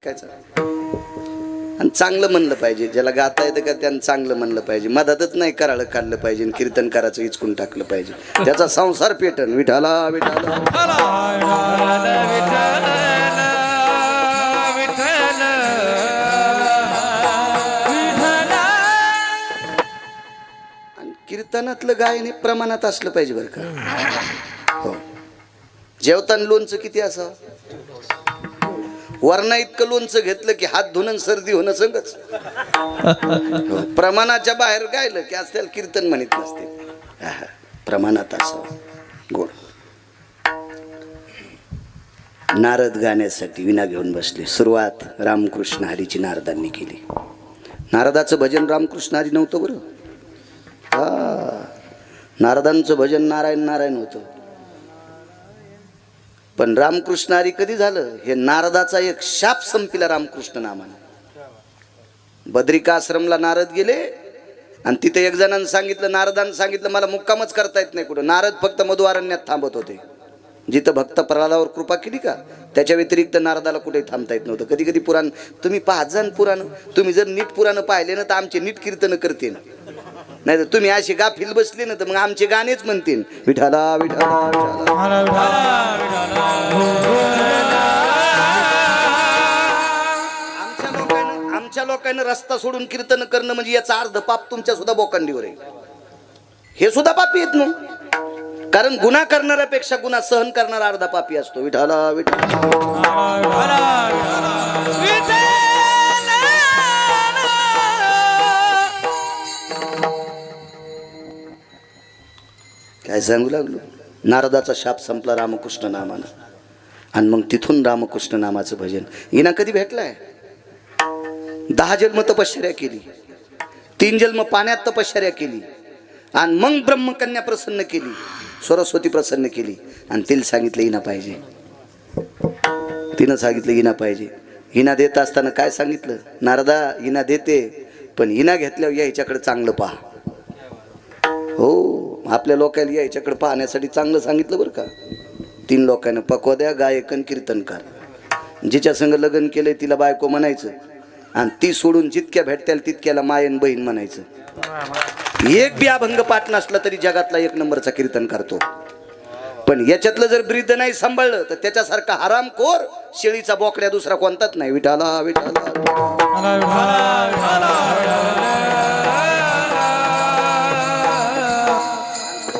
आणि चांगलं म्हणलं पाहिजे, ज्याला गाता येतं का त्यानं चांगलं म्हणलं पाहिजे, मधातच नाही कराळं काढलं पाहिजे, कीर्तन करायचं हिचकून टाकलं पाहिजे, त्याचा संसार पेटन. विठाला विठाला आणि कीर्तनातलं गायन हे प्रमाणात असलं पाहिजे बरं का. हो, जेवताना लोणचं किती असावं? वरणा इतकं लोणचं घेतलं की हात धुणं सर्दी होणं संगच. प्रमाणाच्या बाहेर गायलं की आज त्याला कीर्तन म्हणत नसते. प्रमाणात असावं गोड. नारद गाण्यासाठी विना घेऊन बसले. सुरुवात रामकृष्ण हरीची नारदांनी केली. नारदाचं भजन रामकृष्ण हरी नव्हतं बरं. नारदांचं भजन नारायण नारायण होतं. पण रामकृष्ण हरी कधी झालं? हे नारदाचा एक शाप संपला रामकृष्ण नामानं. बद्रिकाश्रमला नारद गेले आणि तिथे एक जणांनी सांगितलं, नारदांनी सांगितलं मला मुक्कामच करता येत नाही कुठं. नारद फक्त मधुआरण्यात थांबत होते. जिथं भक्त प्रल्हादावर कृपा केली का त्याच्या व्यतिरिक्त नारदाला कुठेही थांबता येत नव्हतं. कधी कधी पुराण तुम्ही पाहत जा पुराण, तुम्ही जर नीट पुराण पाहिले ना तर आमचे नीट कीर्तन करतील, नाही तर तुम्ही अशी गाफील बसले ना तर मग आमचे गाणेच म्हणतील विठाला विठाला. आमच्या लोकांना रस्ता सोडून कीर्तन करणं म्हणजे याचा अर्ध पाप तुमच्या सुद्धा बोकांडीवर आहे. हे सुद्धा पापी येत ना, कारण गुन्हा करणाऱ्यापेक्षा गुन्हा सहन करणारा अर्धा पापी असतो. विठाला विठाला काय सांगू लागलो. नारदाचा शाप संपला रामकृष्ण नामानं. आणि मग तिथून रामकृष्ण नामाचं भजन हिना कधी भेटलाय. 10 जन्म तपश्चर्या केली, 3 जन्म पाण्यात तपश्चर्या केली, आणि मग ब्रह्मकन्या प्रसन्न केली, सरस्वती प्रसन्न केली, आणि तिला सांगितलं हिना पाहिजे. तिनं सांगितलं हिना पाहिजे. हिना देत असताना काय सांगितलं, नारदा हिना देते पण हिना घेतल्यावर याच्याकडे चांगलं पहा. हो, आपल्या लोकांना याच्याकडे पाहण्यासाठी चांगलं सांगितलं बरं का. 3 लोकांना पकवाद्या गायकन कीर्तनकार. जिच्या संग लग्न केलंय तिला बायको म्हणायचं, आणि ती सोडून जितक्या भेटत्याल तितक्याला मायन बहीण म्हणायचं. एक बी अभंग पाठ नसला तरी जगातला 1 नंबरचा कीर्तन करतो. पण याच्यातलं जर ब्रीद नाही सांभाळलं तर त्याच्यासारखा हरामखोर शेळीचा बोकड्या दुसरा कोणताच नाही. विठाला विठाला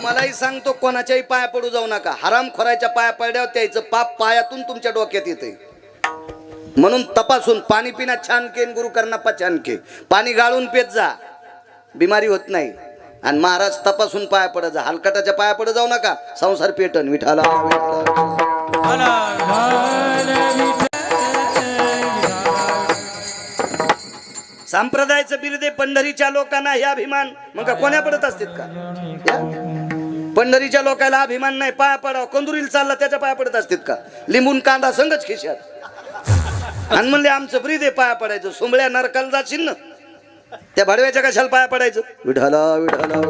मलाही सांगतो, कोणाच्याही पाया पडू जाऊ नका. हरामखोराच्या पाया पडल्यावर त्याचं पाप पायातून तुमच्या डोक्यात येते. म्हणून तपासून पाणी पिना छान के, गुरु करना पछान के. पाणी गाळून पेत जा, बिमारी होत नाही. आणि महाराज तपासून पाया पडत जा, हलकटाच्या पाया पडत जाऊ नका, संसार पेटन. विठाला संप्रदायाचं बिरदे पंढरीच्या लोकांना हे अभिमान, मग कोण्या पडत असतात का? पंढरीच्या लोकांना अभिमान नाही, पाया पडाव. कंदुरीला चालला त्याच्या पाया पडत असतात का? लिंबून कांदा संगच खिशात, आणि म्हणले आमचं ब्रीद आहे पाया पडायचं. सोंबळ्या नरकाला जाशील ना, त्या भडव्याच्या कशाला पाया पडायचं? विठाला विठाला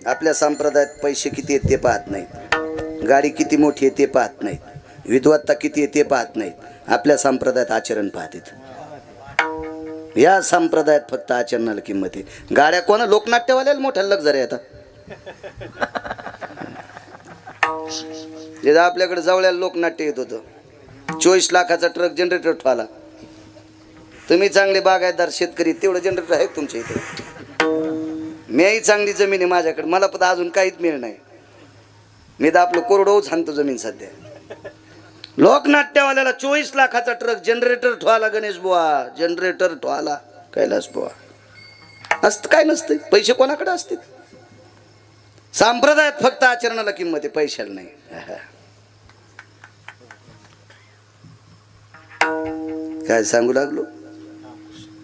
आपल्या संप्रदायात पैसे किती आहेत ते पाहत नाहीत, गाडी किती मोठी आहे ते पाहत नाहीत, विद्वत्ता किती आहे ते पाहत नाहीत. आपल्या संप्रदायात आचरण पाहतात. या संप्रदायात फक्त आचरणाला किंमत आहे. गाड्या कोणा लोकनाट्यवाल्याला मोठ्या लक्झरी येतात. जे आपल्याकडे जवळ्या लोकनाट्य येत होतं, 24 लाखाचा ट्रक जनरेटर ठेवला. तुम्ही चांगले बागायतदार शेतकरी, तेवढं जनरेटर आहे तुमच्या इथे. मीही चांगली जमीन आहे माझ्याकडे, मला पण अजून काहीच मिळ नाही. मी तर आपलं कोरडोच आणतो जमीन सध्या. लोकनाट्यवाल्याला 24 लाखाचा ट्रक जनरेटर ठेवाला. गणेश बुवा जनरेटर ठेवाला. कैलास बुवा असतं काय नसतं, पैसे कोणाकडे असते. संप्रदायात फक्त आचरणाला किंमत आहे, पैशाला नाही. काय सांगू लागलो.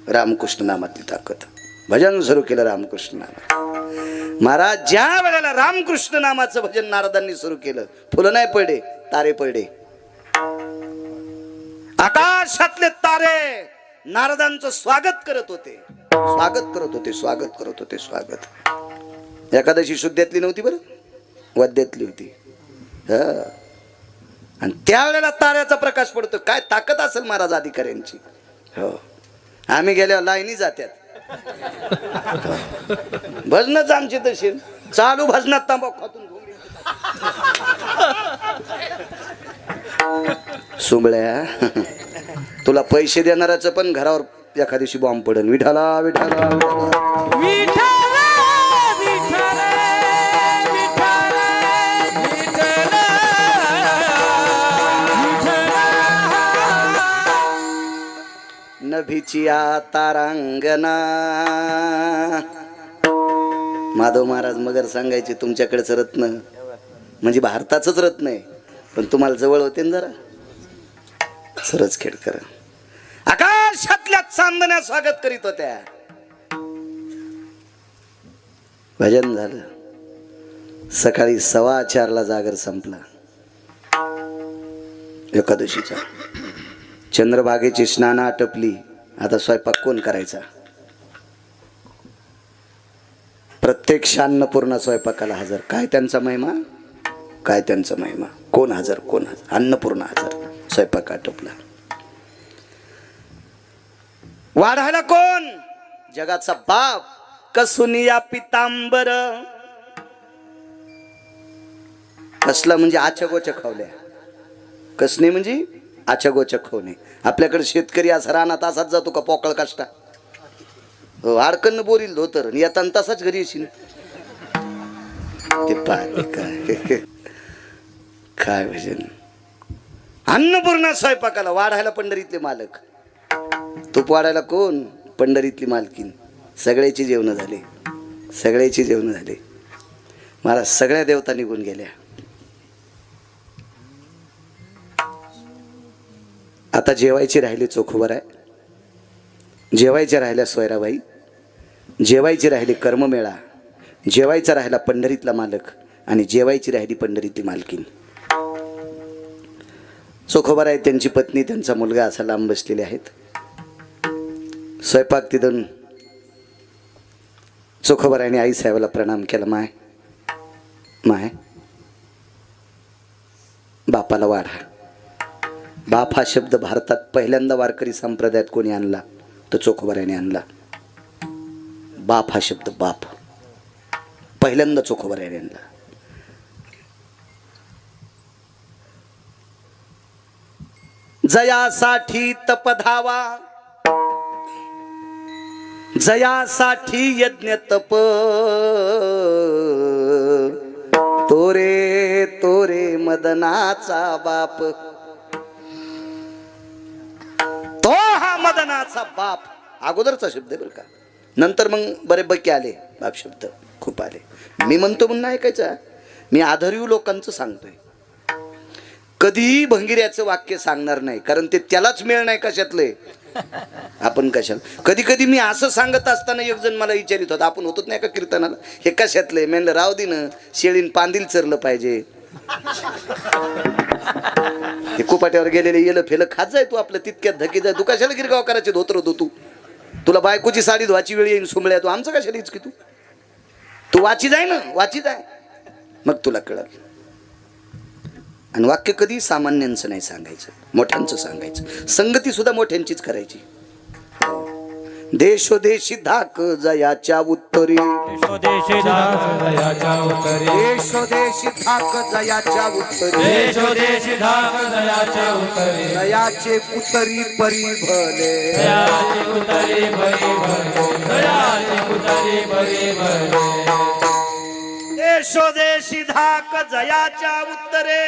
रामकृष्ण नामातली ताकद. भजन सुरू केलं रामकृष्ण नामात. महाराज ज्या वेळेला रामकृष्ण नामाचं भजन नारदांनी सुरू केलं, फुलं नाही पडले, तारे पडले. आकाशातले तारे नारदांचं स्वागत करत होते. स्वागत करत होते, स्वागत करत होते, स्वागत. एकादशी शुद्धातली नव्हती बरं, वद्यातली होती. हा, आणि त्यावेळेला ताऱ्याचा प्रकाश पडतो. काय ताकद असेल महाराज अधिकाऱ्यांची. हो, आम्ही गेल्यावर लाईनी जात्यात. भजनच आमची तशी चालू, भजनात तांबाखू खातून सुंबळ्या. तुला पैसे देणाऱ्याचं पण घरावर एखाद्या दिवशी बॉम्ब पडेल. विठाला विठाला विठाला. नभीचिया तारांगना. माधव महाराज मगर सांगायचे तुमच्याकडेच रत्न म्हणजे भारताचंच रत्न आहे, पण तुम्हाला जवळ होते ना जरा. सरच खेडकर आकाशातल्या चांदण्या स्वागत करीत होत्या. भजन झालं. सकाळी 4:15 जागर संपला एकादशीचा. चंद्रभागेची स्नान आटपली. आता स्वयंपाक कोण करायचा? प्रत्येक अन्नपूर्णा स्वयंपाकाला हजर. काय त्यांचा महिमा, काय त्यांचा महिमा. कोण हजर, कोण हजर. अन्नपूर्णा हजर. स्वयंपाक आटपला. वाढायला कोण? जगाचा बाप. कसुनिया पितांबर. कसला म्हणजे आचगोचक खावल्या. कसणे म्हणजे आचगोचक होणे. आपल्याकडे शेतकरी असा रानात असाच जातो का पोकळ काष्टा. हो, अडकन बोरील धोतर येताना तसाच घरी येशील. ते पाहते काय काय भजन. अन्नपूर्णा स्वयंपाकाला. वाढायला पंढरीतले मालक. तूप वाढायला कोण? पंढरीतली मालकीन. सगळ्याची जेवण झाले, सगळ्याची जेवण झाले. मला सगळ्या देवता निघून गेल्या. आता जेवायची राहिली चोखोबर आहे, जेवायच्या राहिल्या सोयराबाई, जेवायची राहिली कर्ममेळा, जेवायचा राहिला पंढरीतला मालक आणि जेवायची राहिली पंढरीतली मालकीन. चोखोबर आहे, त्यांची पत्नी, त्यांचा मुलगा असा लांब बसलेले आहेत. स्वयंपाक तिथून चोखोबरायने आई साहेबाला प्रणाम केला. माय माय बापाला वाढा. बाप हा शब्द भारतात पहिल्यांदा वारकरी संप्रदायात कोणी आणला तर चोखोबरायने आणला. बाप हा शब्द, बाप पहिल्यांदा चोखोबरायने आणला. जयासाठी तपधावा, जयासाठी यज्ञ तप, तोरे तोरे मदनाचा बाप. तो हा मदनाचा बाप अगोदरचा शब्द आहे बरं का. नंतर मग बरेपैकी आले बाप शब्द, खूप आले. मी म्हणतो म्हणून ऐकायचा. मी आदरयू लोकांचं सांगतोय. कधीही भंगिऱ्याचं वाक्य सांगणार नाही, कारण ते त्यालाच मिळ नाही कशातलंय. आपण कशाला. कधी कधी मी असं सांगत असताना एक जण मला विचारित होता, आपण होतच नाही का कीर्तनाला, हे कशातलंय. म्हणलं राव दे ना, शेळीन पांदिल चरलं पाहिजे. हे कुपाट्यावर गेलेले येलं फेलं खात जाय तू. आपलं तितक्यात धकी जाय. तू कशाला गिरगाव करायचे धोतर होतो तू. तुला बायकोची साडी धुवाची वेळ येईन सुंबळ्या. तू आमचं कशाला इचकी तू. तू वाची जाय ना, वाची जाय, मग तुला कळलं. आणि वाक्य कधी सामान्यांचं नाही सांगायचं, मोठ्यांचं सांगायचं. संगती सुद्धा मोठ्यांचीच करायची. देशोदेशी धाक जयाच्या उत्तरी, देशोदेशी धाक जयाच्या उत्तरी, देशोदेशी धाक जयाच्या उत्तरी, देशोदेशी धाक जयाच्या उत्तरी, जयाचे कुतरी परी भले, जयाची उत्तरी भरी भले, जयाची उत्तरी भरी भले. देशोदेशी धाक जयाच्या उत्तरे,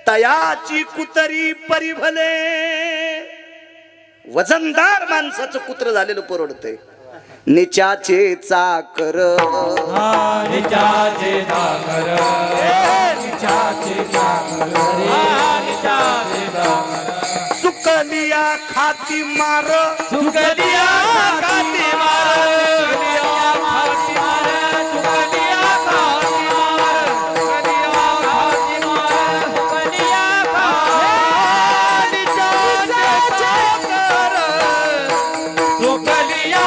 तयाची कुतरी परी भले. वजनदार माणसाचं कुत्र झालेलं परवडतंय. निचाचे चाकर, निचाचे चाकर, निचाचे चाकर, निचाचे चाकर. चुकलिया खाती मार, चुकलिया खाती मार, चुकलिया खाती मार, चुकलिया खाती मार, चुकलिया खाती मार, चुकलिया खाती. निचाचे चाकर, चुकलिया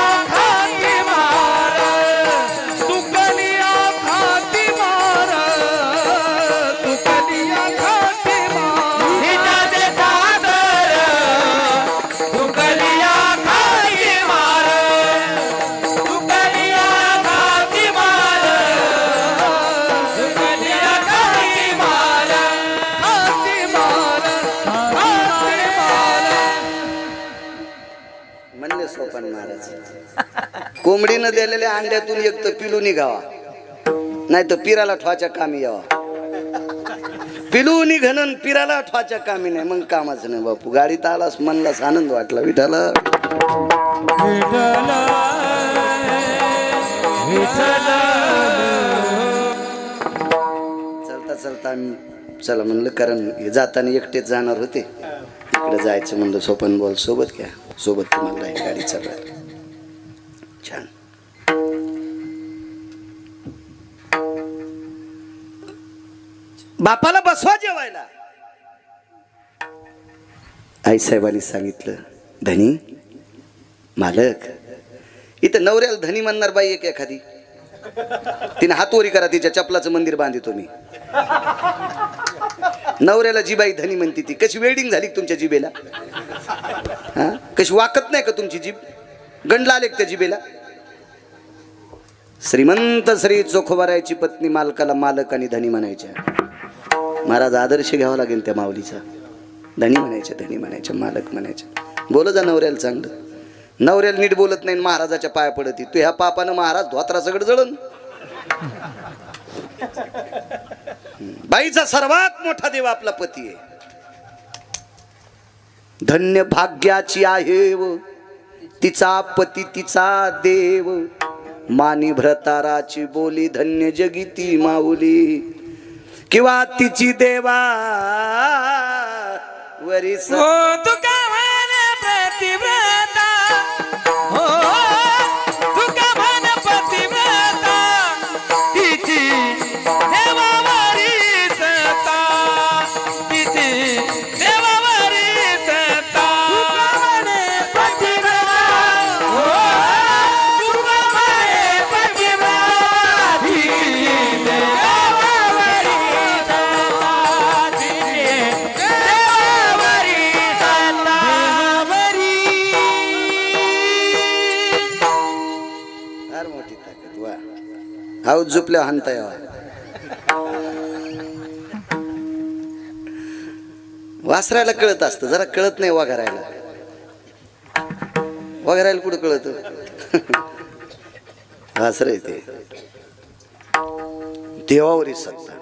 कोंबडीनं दिलेल्या अंड्यातून एक तर पिलू निघावा, नाही तर पिराला ठवाच्या कामी यावा. पिलू निघणं पिराला ठवाच्या कामी नाही, मग कामाच नाही बापू. गाडीत आलास मनलाच आनंद वाटला. विठाला विठ्ठल विठ्ठल. चलता चलता आम्ही चला म्हणलं, कारण हे जाताना एकटेच जाणार होते. इकडे जायचं म्हणलं, सोपन बॉल सोबत घ्या, सोबत तुम्हाला राहील, गाडी चालवायला. छान. बापाला बसवा जेवायला. आईसाहेबांनी सांगितलं, धनी मालक, इथं नवऱ्याला धनी म्हणणार बाई एक एखादी, तिने हातवरी करा, तिच्या चपलाचं मंदिर बांधितो मी. नवऱ्याला जिबाई धनी म्हणती, ती कशी वेल्डिंग झाली तुमच्या जिबेला? हा, कशी वाकत नाही का तुमची जीभ? गंडला आले त्या जिबेला? श्रीमंत श्री चोखोबारायची पत्नी मालकाला मालक आणि धनी म्हणायच्या. महाराज आदर्श घ्यावा लागेल त्या माऊलीचा. धनी म्हणायच्या, धनी म्हणायच्या, मालक म्हणायच्या. बोल जा नवऱ्याला चांगलं. नवऱ्याला नीट बोलत नाही, महाराजाच्या पाया पडती. तू ह्या पापानं महाराज धोत्रा सगळं जळण. बाईचा सर्वात मोठा देव आपला पती आहे. धन्य भाग्याची आहे व तिचा पती तिचा देव. मानी भ्रताराची बोली धन्य जगिती माऊली. किंवा तिची देवा वरीस हो तुका म्हण प्रतिव्रता, हो तुका म्हण प्रतिव्रता, तिची देवावरी सत्ता, तिची देवावरी सत्ता. तुका म्हण प्रतिव्रता, हो तुका म्हण प्रतिव्रता, तिची देवावरी सत्ता, तिची देवावरी सत्ता. फार मोठी ताकद. वा, हाऊ झुपल्या हाणता यावा. वासरायला कळत असतं, जरा कळत नाही वाघरायला. वाघरायला कुठं कळत? वासर येते देवावरी सत्ता.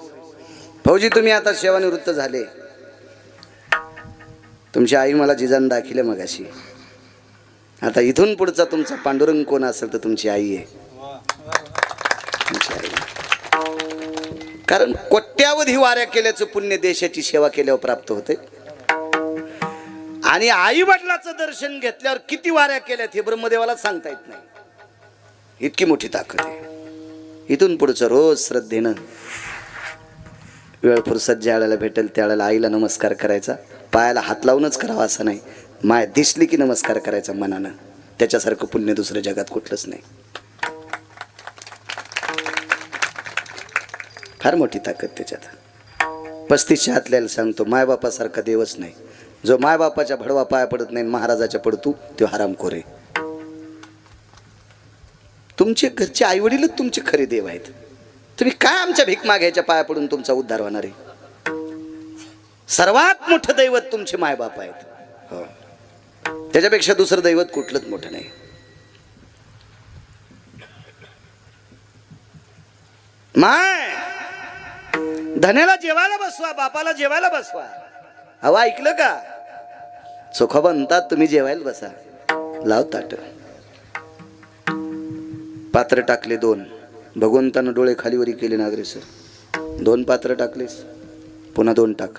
भाऊजी तुम्ही आता सेवानिवृत्त झाले. तुमची आई मला जिजान दाखिले मगाशी. आता इथून पुढचा तुमचा पांडुरंग कोण असेल तर तुमची आई आहे. तुमची आई. कारण कोट्यावधी वाऱ्या केल्याचं पुण्य देशाची सेवा केल्यावर प्राप्त होते. आणि आई वडिलाचं दर्शन घेतल्यावर किती वाऱ्या केल्यात हे ब्रह्मदेवाला सांगता येत नाही. इतकी मोठी ताकद आहे. इथून पुढचं रोज श्रद्धेनं वेळ फुरसत ज्या वेळेला भेटेल त्यावेळेला आईला नमस्कार करायचा. पायाला हात लावूनच करावा असं नाही, माय दिसली की नमस्कार करायचा मनानं. त्याच्यासारखं पुण्य दुसऱ्या जगात कुठलंच नाही. फार मोठी ताकद त्याच्यात. 35 हातल्याला सांगतो, मायबापासारखा देवच नाही. जो मायबापाच्या भडवा पाया पडत नाही, महाराजाच्या पडतो तो हरामखोर आहे. तुमचे घरचे आई वडीलच तुमचे खरे देव आहेत. तुम्ही काय आमच्या भीक मागायच्या पाया पडून तुमचा उद्धार होणार आहे? सर्वात मोठं दैवत तुमचे मायबाप आहेत. हो, त्याच्यापेक्षा दुसरं दैवत कुठलंच मोठं नाही. माय धन्याला जेवायला बसवा, बापाला जेवायला बसवा. हवा ऐकलं का? चोखोबा म्हणतात तुम्ही जेवायला बसा. लाव ताट. पात्र टाकले 2. भगवंतानं डोळे खालीवरी केले नागरेसर. 2 पात्र टाकलेस, पुन्हा 2 टाक.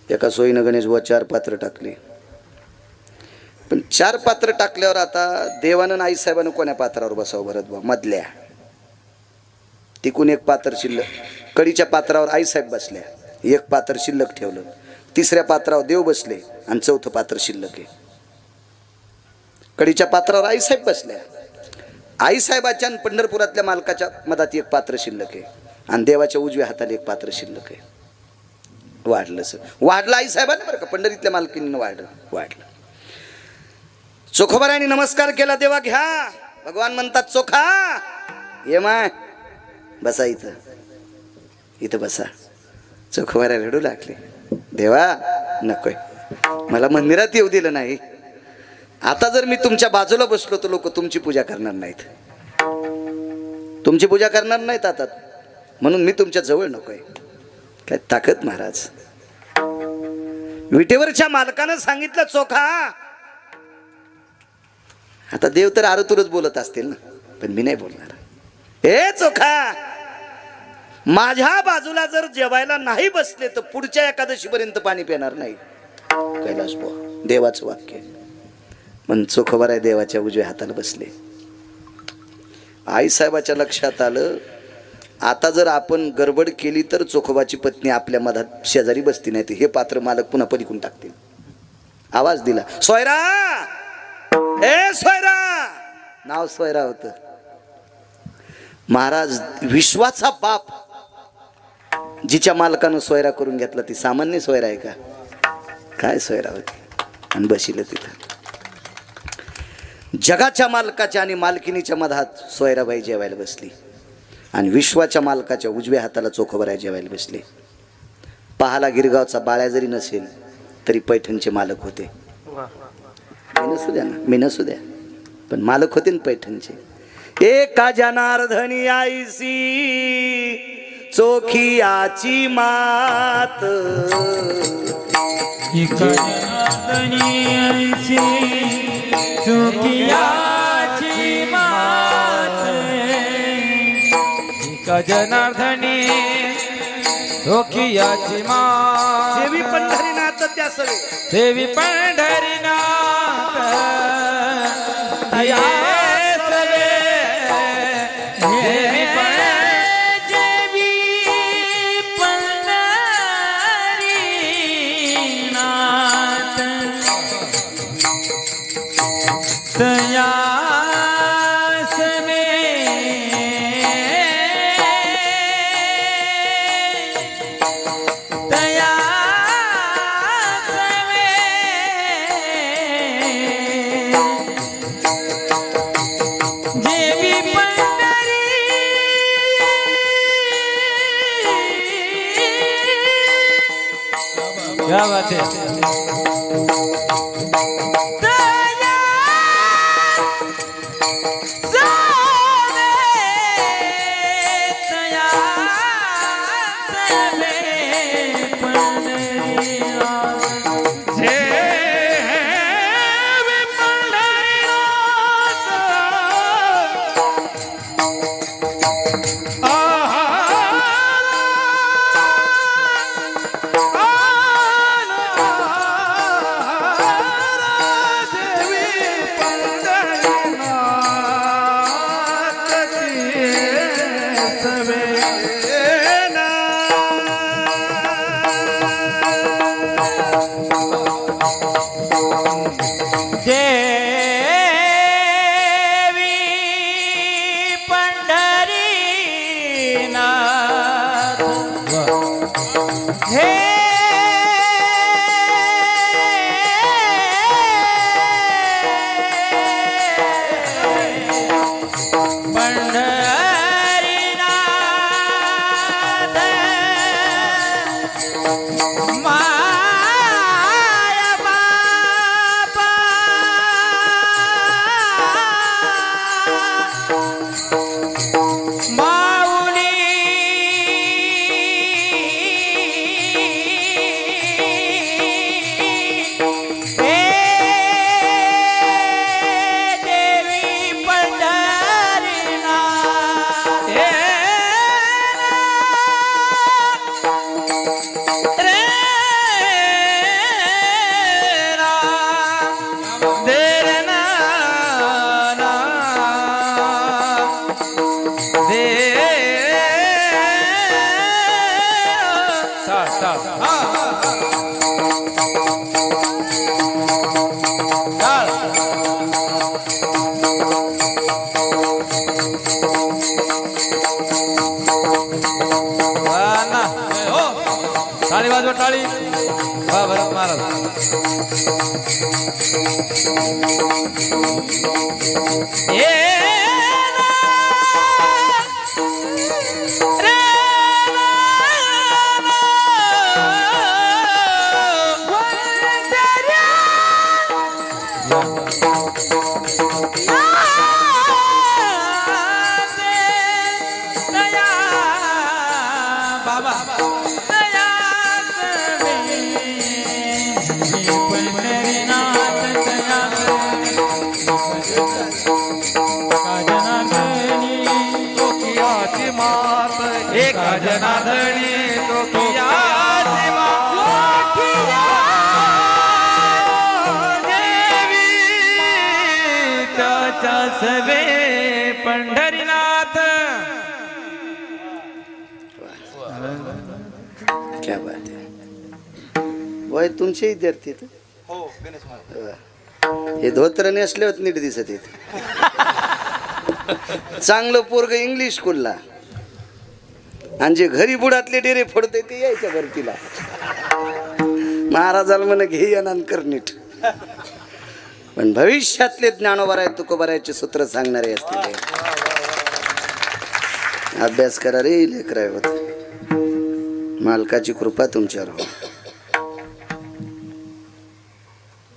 एका सोयीनं गणेश बुवा 4 पात्र टाकले. पण 4 पात्र टाकल्यावर आता देवानं आई साहेबानं कोण्या पात्रावर बसावं? भरत बुवा मधल्या. तिकून 1 पात्र शिल्लक. कडीच्या पात्रावर आई साहेब बसल्या, 1 पात्र शिल्लक ठेवलं. 3ऱ्या पात्रावर देव बसले आणि 4थं पात्र शिल्लक आहे. कडीच्या पात्रावर आई साहेब बसल्या. आई साहेबाच्या आणि पंढरपुरातल्या मालकाच्या मधात 1 पात्र शिल्लक आहे आणि देवाच्या उजव्या हाताला 1 पात्र शिल्लक आहे. वाढलं सर, वाढलं आई साहेबांनी बरं का, पंढरीतल्या मालकीनं वाढलं. चोखोबारायांनी नमस्कार केला. देवा घ्या. भगवान म्हणतात चोखा ये माय बसा, इथं बसा. चोखोबारा रडू लागले. देवा नकोय, मला मंदिरात येऊ दिलं नाही, आता जर मी तुमच्या बाजूला बसलो तर लोक तुमची पूजा करणार नाहीत, तुमची पूजा करणार नाहीत आता, म्हणून मी तुमच्या जवळ नकोय. काय ताकद महाराज. विटेवरच्या मालकानं सांगितलं चोखा. आता देव तर आरतूरच बोलत असतील ना, पण मी नाही बोलणार. ए चोखा, माझ्या बाजूला जर जेवायला नाही बसले तर पुढच्या एकादशी पर्यंत पाणी पिणार नाही. कैलास बुवा, देवाचं वाक्य. पण चोखोबाराय देवाच्या उजव्या हाताला बसले. आईसाहेबाच्या लक्षात आलं, आता जर आपण गडबड केली तर चोखोबाची पत्नी आपल्या मधात शेजारी बसती नाही, हे पात्र मालक पुन्हा पलीकडून टाकतील. आवाज दिला, सोयरा, ए सोयरा. नाव सोयरा होतं. महाराज, विश्वाचा बाप जिच्या मालकानं सोयरा करून घेतला ती सामान्य सोयरा आहे का? काय सोयरा होती. आणि बसिलं तिथं. जगाच्या मालकाच्या आणि मालकिनीच्या मधात सोयराबाई जेवायला बसली आणि विश्वाच्या मालकाच्या उजव्या हाताला चोखोबाराय जेवायला बसले. पहाला गिरगावचा बाळ्या जरी नसेल तरी पैठणचे मालक होते. मी नसू द्या ना, मी नसू द्या, पण मालक होते ना पैठणचे. एका जनार्दनी आईसी चोखियाची मात, एका जनार्दनी आईसी चोखियाची मात, एका जनार्दनी चोखियाची मात. देवी पंढरीनाथ त्या सवे, देवी पंढरीनाथ या सवे, देवी पंढरीनाथ तया सवे, तया देवी पंढरी क्या बात है. टाळी वाजवा टाळी. वा भरत महाराज. भजनाधणी चोखियाची देवी त्याच्या सवे पंढरीनाथ. क्या बात आहे. वय तुमचे विद्यार्थी आहेत? हे धोत्र नेसले होत नीट दिसत येत. चांगलं पोरग इंग्लिश स्कूलला आणि जे घरी बुडातले डेरे फोडते ते यायच्या भरतीला. महाराजाला म्हण घे कर नीट. पण भविष्यातले ज्ञानोबराय तुकोबरायचे सूत्र सांगणारे असते. अभ्यास करा रे लेकराय होत. मालकाची कृपा तुमच्यावर हो.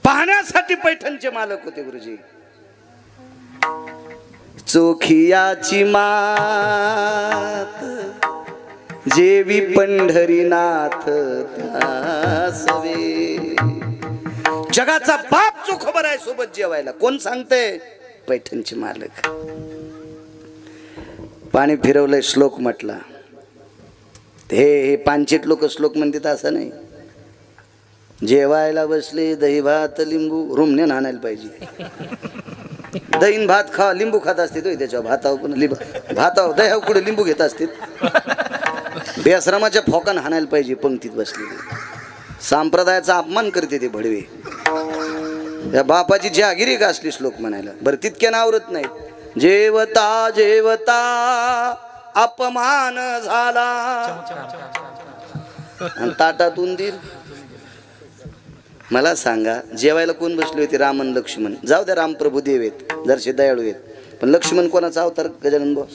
पाहण्यासाठी पैठणचे मालक होते गुरुजी. चोखियाची मात जेवी पंढरीनाथ त्यासवे. जगाचा बाप चोखोबर आहे सोबत जेवायला. कोण सांगते? पैठणचे मालक. पाणी फिरवलंय श्लोक म्हटला. हे पांचेट लोक श्लोक म्हणतात असं नाही. जेवायला बसले दही भात लिंबू रुमने आणायला पाहिजे. दहीन भात खा लिंबू खात असते तो त्याच्या भातावर पण भातावर दह्यावर कुठे लिंबू घेत असते. बेआश्रमाच्या फोकान हाणायला पाहिजे पंक्तीत बसलेली. संप्रदायाचा अपमान करते ते भडवे. या बापाची जहागिरी का असली श्लोक म्हणायला. बरं तितक्या नावरत नाहीत. जेवता जेवता अपमान झाला आणि ताटातून दिल. मला सांगा जेवायला कोण बसले होते? रामन लक्ष्मण. जाऊ द्या रामप्रभू देव आहेत जरसे दयाळू आहेत. पण लक्ष्मण कोणाचा अवतार? गजानन भाऊ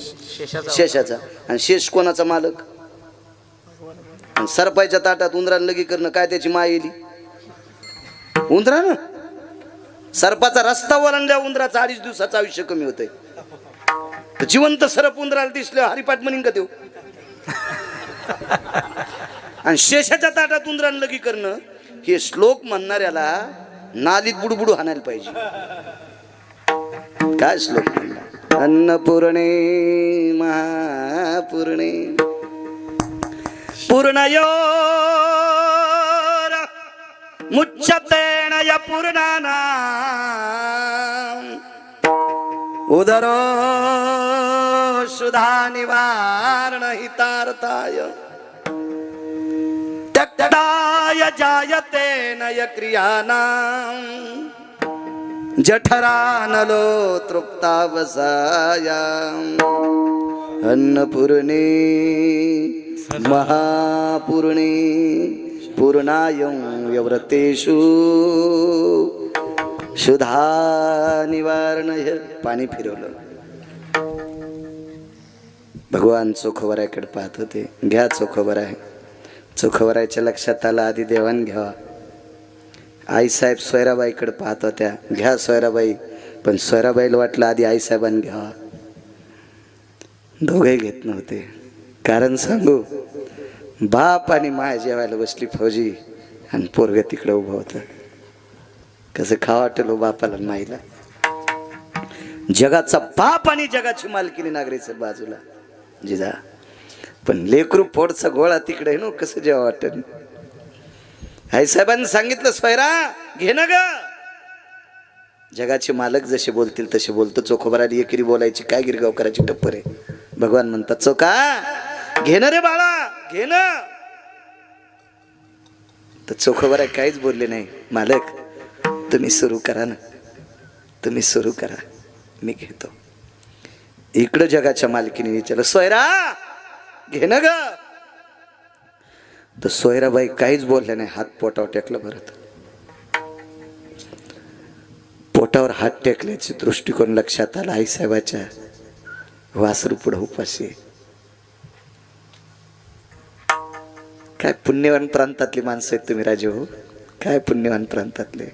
शेषाचा. आणि शेष कोणाचा मालक? आणि सरपायच्या ताटात उंदरानं लगी करणं काय त्याची माय येली? उंदरानं सरपाचा रस्ता ओलांडल्या उंदराचं 2.5 दिवसाचं आयुष्य कमी होतंय. जिवंत सरप उंदराला दिसलं हरिपाठ म्हणीन का देऊ? आणि शेषाच्या ताटात उंदरानं लगी करणं हे श्लोक म्हणणाऱ्याला नालीत बुडबुडू हाणायला पाहिजे. काय श्लोक म्हणला? अन्नपूर्णे महापूर्णे पूर्णयोर मुच्यतेन य पूर्णानां उदरो सुधा निवारण हितार्थाय त्यक्ताय जायते नय क्रियानां जठरानलो तृप्तावसायाम् अन्नपूर्णे महापूर्णे पूर्णायं व्यव्रतेषु शुद्धा निवारण. पाणी फिरवलं. भगवान चोखोबरायकडे पाहत होते. घ्या चोखोबराय. चोखोबरायच्या लक्षात आलं आधी देवान घ्यावा. आईसाहेब सोयराबाईकडे पाहत होत्या. घ्या सोयराबाई. पण सोयराबाईला वाटलं आधी आईसाहेबांनी घ्यावा. दोघे घेत नव्हते. कारण सांगू? बाप आणि माय जेवायला बसली फौजी आणि पोरग तिकडे उभं होतं. कसं खावा वाटलं बापाला माईला. जगाचा बाप आणि जगाची मालकीनी नागरीचं बाजूला जिजा. पण लेकरू फोडचा गोळा तिकडे आहे ना. कसं जेव्हा वाटत. आईसाहेबांनी सांगितलं सोयरा घे ना ग. जगाचे मालक जसे बोलतील तसे बोलतो. चोखोबराला एकेरी बोलायची काय गिरगाव करायची टप्पर आहे. भगवान म्हणतात चोका घेणं रे बाळा घेणं. तर चोखोबरा काहीच बोलले नाही. मालक तुम्ही सुरू करा ना. तुम्ही सुरू करा मी घेतो. इकडं जगाच्या मालकीने विचारलं सोयरा घेणं ग. तर सोयराबाई काहीच बोलल्या नाही. हात पोटावर टेकलं. भरत पोटावर हात टेकल्याचे दृष्टिकोन लक्षात आला. आईसाहेबाच्या वासरू पुढं उपाशी. काय पुण्यवान प्रांतातली माणसं आहेत तुम्ही राजे हो. काय पुण्यवान प्रांतातले.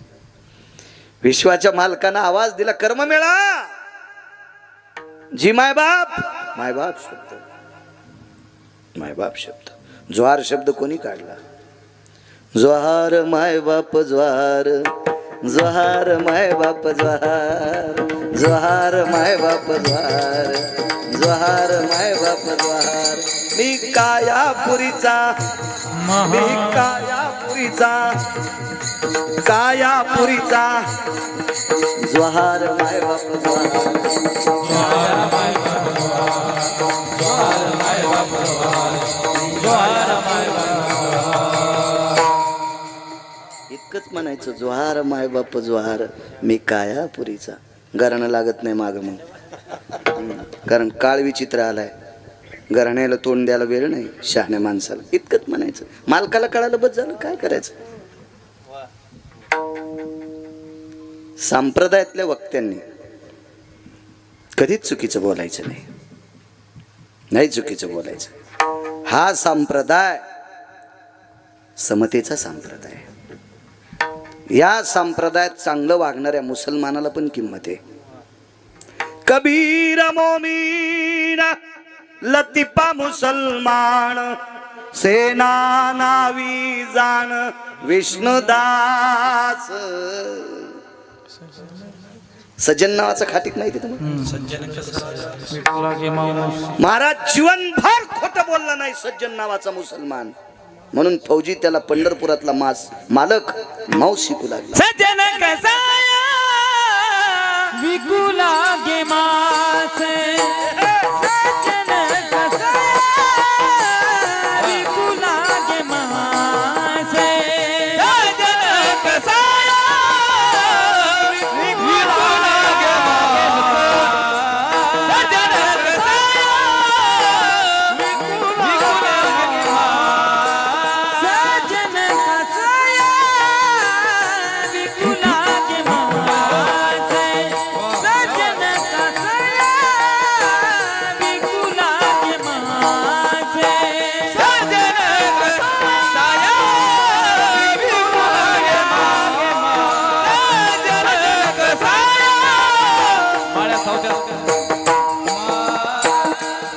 विश्वाच्या मालकांना आवाज दिला कर्म मेळा. जी मायबाप मायबाप शब्द मायबाप शब्द ज्वार शब्द कोणी काढला? ज्वार मायबाप ज्वार ज्वार मायबाप ज्वार ज्वार मायबाप ज्वार ज्वार मायबाप बाप द्वार मी कायापुरीचा मी कायापुरीचा कायापुरीचा ज्वार माय बाप इतकंच म्हणायचं ज्वार माय बाप ज्वार मी कायापुरीचा. घराणं लागत नाही माग मग, कारण काळ विचित्र आलाय, घराण्याला तोंड द्यायला वेळ नाही शहाण्या माणसाला. इतकंच म्हणायचं, मालकाला कळालं बस झालं, काय करायचं. संप्रदायातल्या वक्त्यांनी कधीच चुकीचं बोलायचं नाही, नाही चुकीचं बोलायचं. हा संप्रदाय समतेचा संप्रदाय. या संप्रदायात चांगलं वागणाऱ्या मुसलमानाला पण किंमत आहे. कबीर मोमीन लतिफा मुसलमान सेना नावी जाण विष्णुदास. सज्जन नावाचा खाटीक माहिती तुम्हाला? महाराज जीवनभर खोटं बोलला नाही सज्जन नावाचा मुसलमान, म्हणून फौजी त्याला पंढरपुरातला मालक मांस शिकू लागला. सज्जन कसाया विकू लागे मास, सज्जन कसाया विकू लागे मास, सज्जन कसाया विकू लागे मास, सज्जन कसाया विकू लागे मास, सज्जन कसाया विकू लागे मास, सज्जन कसाया विकू लागे मास, सज्जन कसाया विकू लागे मास, सज्जन कसाया माळ्या सावत्या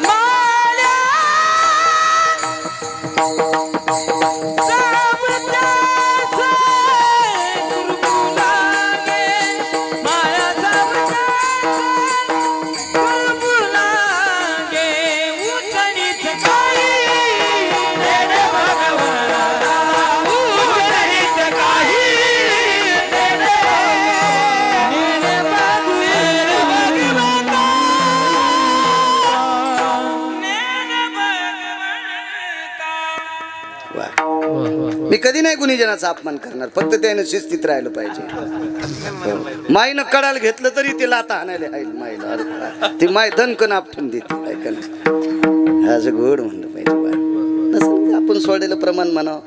माळ्या सावत्याचे गुलगुलागे, माळ्या सावत्याचे गुलगुलागे, उठणीच काही रे भगवाना, उठणीच काही रे भगवाना, वा. मी कधी नाही कुणी जनाचा अपमान करणार, फक्त त्याने शिस्तीत राहिलं पाहिजे. माईनं कडाल घेतलं तरी तिला आता आणायला आहे माईला. अरे ती माय दणकन आपटून देते, ऐकलं आज गोड म्हणलं पाहिजे. बा तसं आपण सोडलेलं प्रमाण म्हणावं,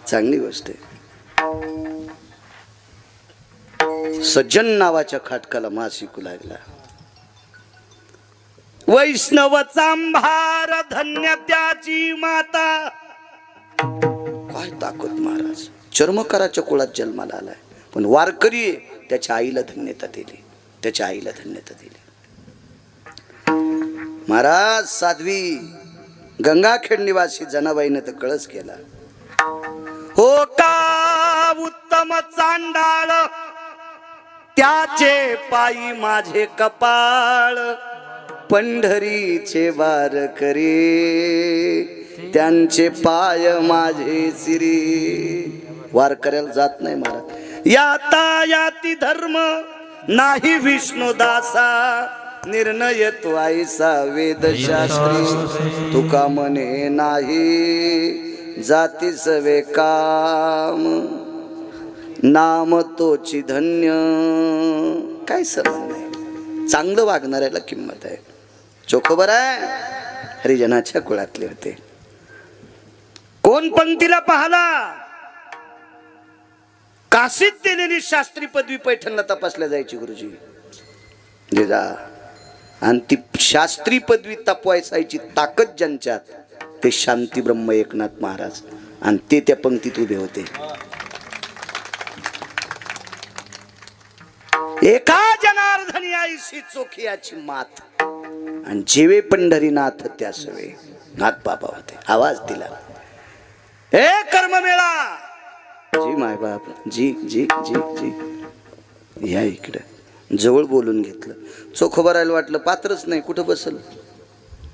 चांगली गोष्ट आहे. सज्जन नावाच्या खाटकाला मास शिकू लागला. वैष्णव चांभार धन्य त्याची माता. काय ताकद महाराज, चर्मकाराच्या कुळात जन्माला आलाय, पण वारकरी आहे, त्याच्या आईला धन्यता दिली, त्याच्या आईला धन्यता दिली. महाराज साध्वी गंगाखेड निवासी जनाबाईने तर कळस केला. हो का उत्तम चांडाळ त्याचे पायी माझे कपाळ, पंढरीचे वारकरी त्यांचे पाय माझे सिरी. वारकऱ्याला जात नाही महाराज. याता याती धर्म नाही विष्णुदासा, निर्णय तो ऐसा वेदशास्त्री, तुका म्हणे नाही जाती सवे काम, नाम तोची धन्य. काय संबंध नाही, चांगलं वागणाऱ्याला किंमत आहे. चोखोबर आहे, हरिजनाच्या कुळातले होते. कोण पंक्तीला पाहला, काशीत दिलेली शास्त्री पदवी पैठणला तपासल्या जायची गुरुजी जिजा. आणि ती शास्त्री पदवी तपासायची ताकद ज्यांच्यात, ते शांती ब्रह्म एकनाथ महाराज, आणि ते त्या पंक्तीत उभे होते. एका जनार्दनी आईशी चोखियाची मात, आणि जेवे पंढरीनाथ त्या सवे. नाथ बाबा होते, आवाज दिला, हे कर्ममेळा. जी माय बाप, जी जी जी जी, या इकडं. जवळ बोलून घेतलं. चोखोबरायला वाटलं पात्रच नाही, कुठं बसल.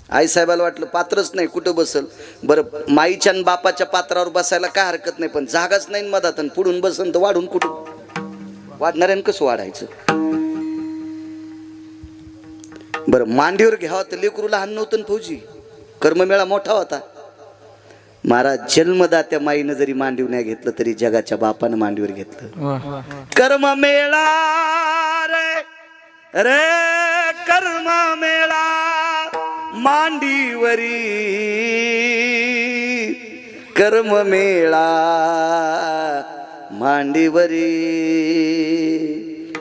आईसाहेबाला वाटलं पात्रच नाही, कुठं बसल. बरं माईच्या आणि बापाच्या पात्रावर बसायला काय हरकत नाही, पण जागाच नाही मधात, आणि पुढून बसन तर वाढून कुठून वाढणाऱ्यानं कसं वाढायचं. बरं मांडीवर घ्यावं तर लेकरू लहान नव्हतं फौजी, कर्ममेळा मोठा होता. महाराज जन्मदात्या माईनं जरी मांडीवर नाही घेतलं तरी जगाच्या बापानं मांडीवर घेतलं. कर्ममेळा रे रे कर्ममेळा मांडीवरी, कर्ममेळा मांडीवरी.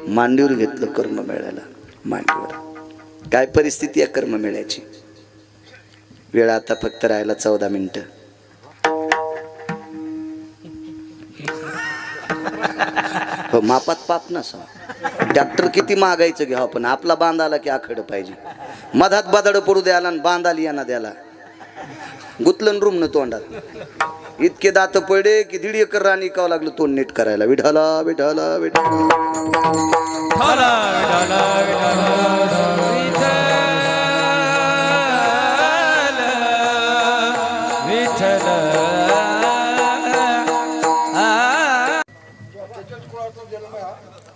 मांडीवर घेतलं कर्ममेळ्याला, मांडीवर. काय परिस्थिती आहे कर्ममेळ्याची. वेळ आता फक्त राहिला 14 मिनिटं. हो, मापात पाप नसा. डॉक्टर किती मागायचं घ्यावं, पण आपला बांध आला की आखड पाहिजे. मधात बदाड पडू द्याला आणि बांध आली यांना द्याला, गुतलन रुमन तोंडात. इतके दात पडे की 1.5 एकर राणी कावं लागलं तोंड नीट करायला. विठाला विठाला विठाला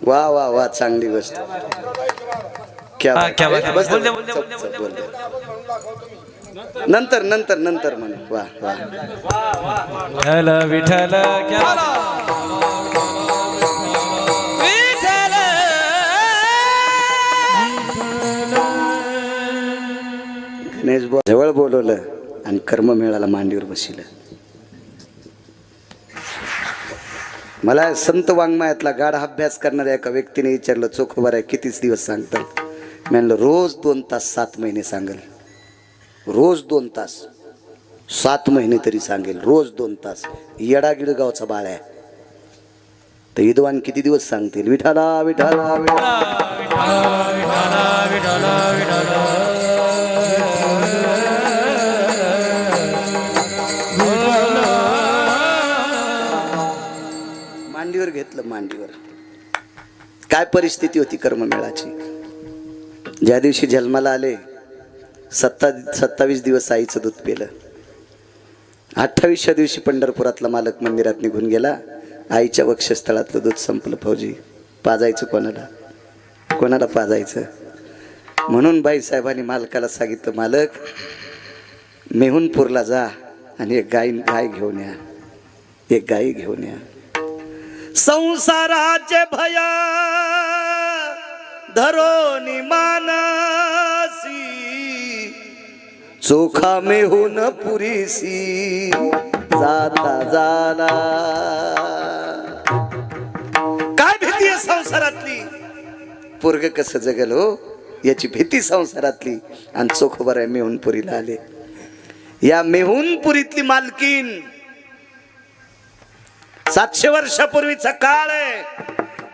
वा वा वा, चांगली गोष्ट. क्या बात आहे. बस बोल दे, बोल दे. नंतर नंतर नंतर म्हणे. वा वा. विठ्ठल क्या गणेश जवळ बोलवलं आणि कर्ममेळाला मांडीवर बसिलं. मला संत वाङ्मयातला गाढा अभ्यास करणाऱ्या एका व्यक्तीने विचारलं, चोखोबाऱ्या कितीच दिवस सांगतात. मी म्हणलं रोज 2 तास 7 महिने सांगेल. रोज 2 तास 7 महिने तरी सांगेल. रोज 2 तास. येडा गिडगावचा बाळ आहे तर विद्वान किती दिवस सांगतील. विठाला विठाला मांडीवर घेतलं. मांडीवर. काय परिस्थिती होती कर्ममेळाची. ज्या दिवशी जन्माला आले 27 दिवस आईचं दूध पिलं. 28व्या दिवशी पंढरपुरातला मालक मंदिरात निघून गेला. आईच्या वक्षस्थळातलं दूध संपलं. फौजी पाजायचं कोणाला, कोणाला पाजायचं. म्हणून बाईसाहेबांनी मालकाला सांगितलं, मालक मेहुणपूरला जा आणि एक गाय घेऊन या. एक गाई घेऊन या. संसाराचे भय धरोनी मानसी, चोखा मेहून पुरीसी जाता जाला. काय भीती आहे संसारातली. पोरग कसं जगल हो याची भीती संसारातली. आणि चोखोबारा मेहुणपुरीला आले. या मेहुणपुरीतली मालकीन 700 वर्षापूर्वीचा काळ आहे.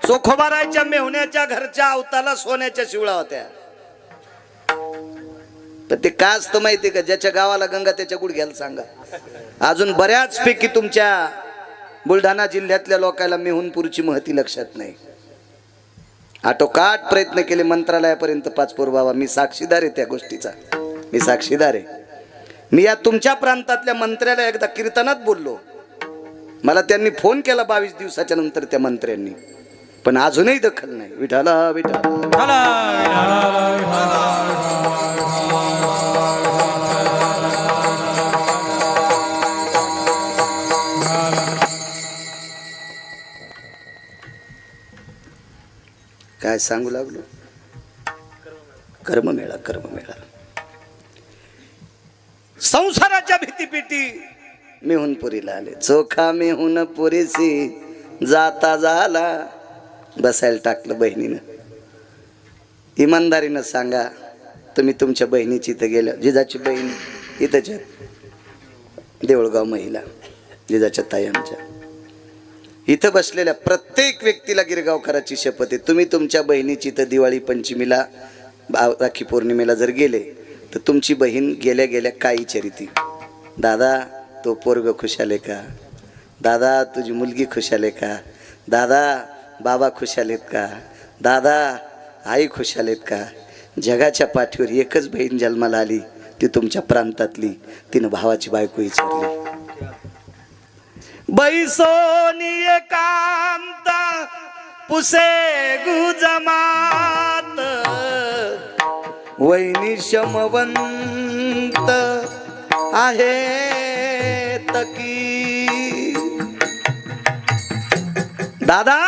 चोखोबारायच्या मेहुण्याच्या घरच्या अवताला सोन्याच्या शिवळा होत्या. पण ते का असतं माहितीये का, ज्याच्या गावाला गंगा त्याच्या गुडघ्याला सांगा. अजून बऱ्याच पैकी तुमच्या बुलढाणा जिल्ह्यातल्या लोकांना मेहुणपूरची महती लक्षात नाही. आटोकाट प्रयत्न केले मंत्रालयापर्यंत पाचपोर बाबा. मी साक्षीदार आहे त्या गोष्टीचा. मी साक्षीदार आहे. मी या तुमच्या प्रांतातल्या मंत्र्याला एकदा कीर्तनात बोललो. मला त्यांनी फोन केला 22 दिवसाच्या नंतर त्या मंत्र्यांनी, पण अजूनही दखल नाही. विठाला विठाला. काय सांगू लागलो. कर्ममेळा कर्ममेळा. संसाराच्या भीतीपिटी मेहुणपुरीला आले. चोखा मेहुण पुरीसी जाता झाला. बसायला टाकलं बहिणीनं. इमानदारीनं सांगा, तुम्ही तुमच्या बहिणीची इथं गेल्या. जिजाची बहीण इथंच देऊळगाव महिला, जिजाच्या ताई आमच्या. इथं बसलेल्या प्रत्येक व्यक्तीला गिरगावकराची शपथ आहे. तुम्ही तुमच्या बहिणीची इथं दिवाळी पंचमीला राखी पौर्णिमेला जर गेले तर तुमची बहीण गेल्या गेल्या काय विचारिती. दादा तो पोरग खुशाल आहे का. दादा तुझी मुलगी खुशाल आहे का. दादा बाबा खुशाल आहेत का. दादा आई खुशाल आहेत का. जगाच्या पाठीवर एकच बहीण जन्माला आली ती तुमच्या प्रांतातली, तिनं भावाची बायको विचारली, बाई सोनी एकांत पुसे गुजमात, वैनी शमवंत आहे तकी. दादा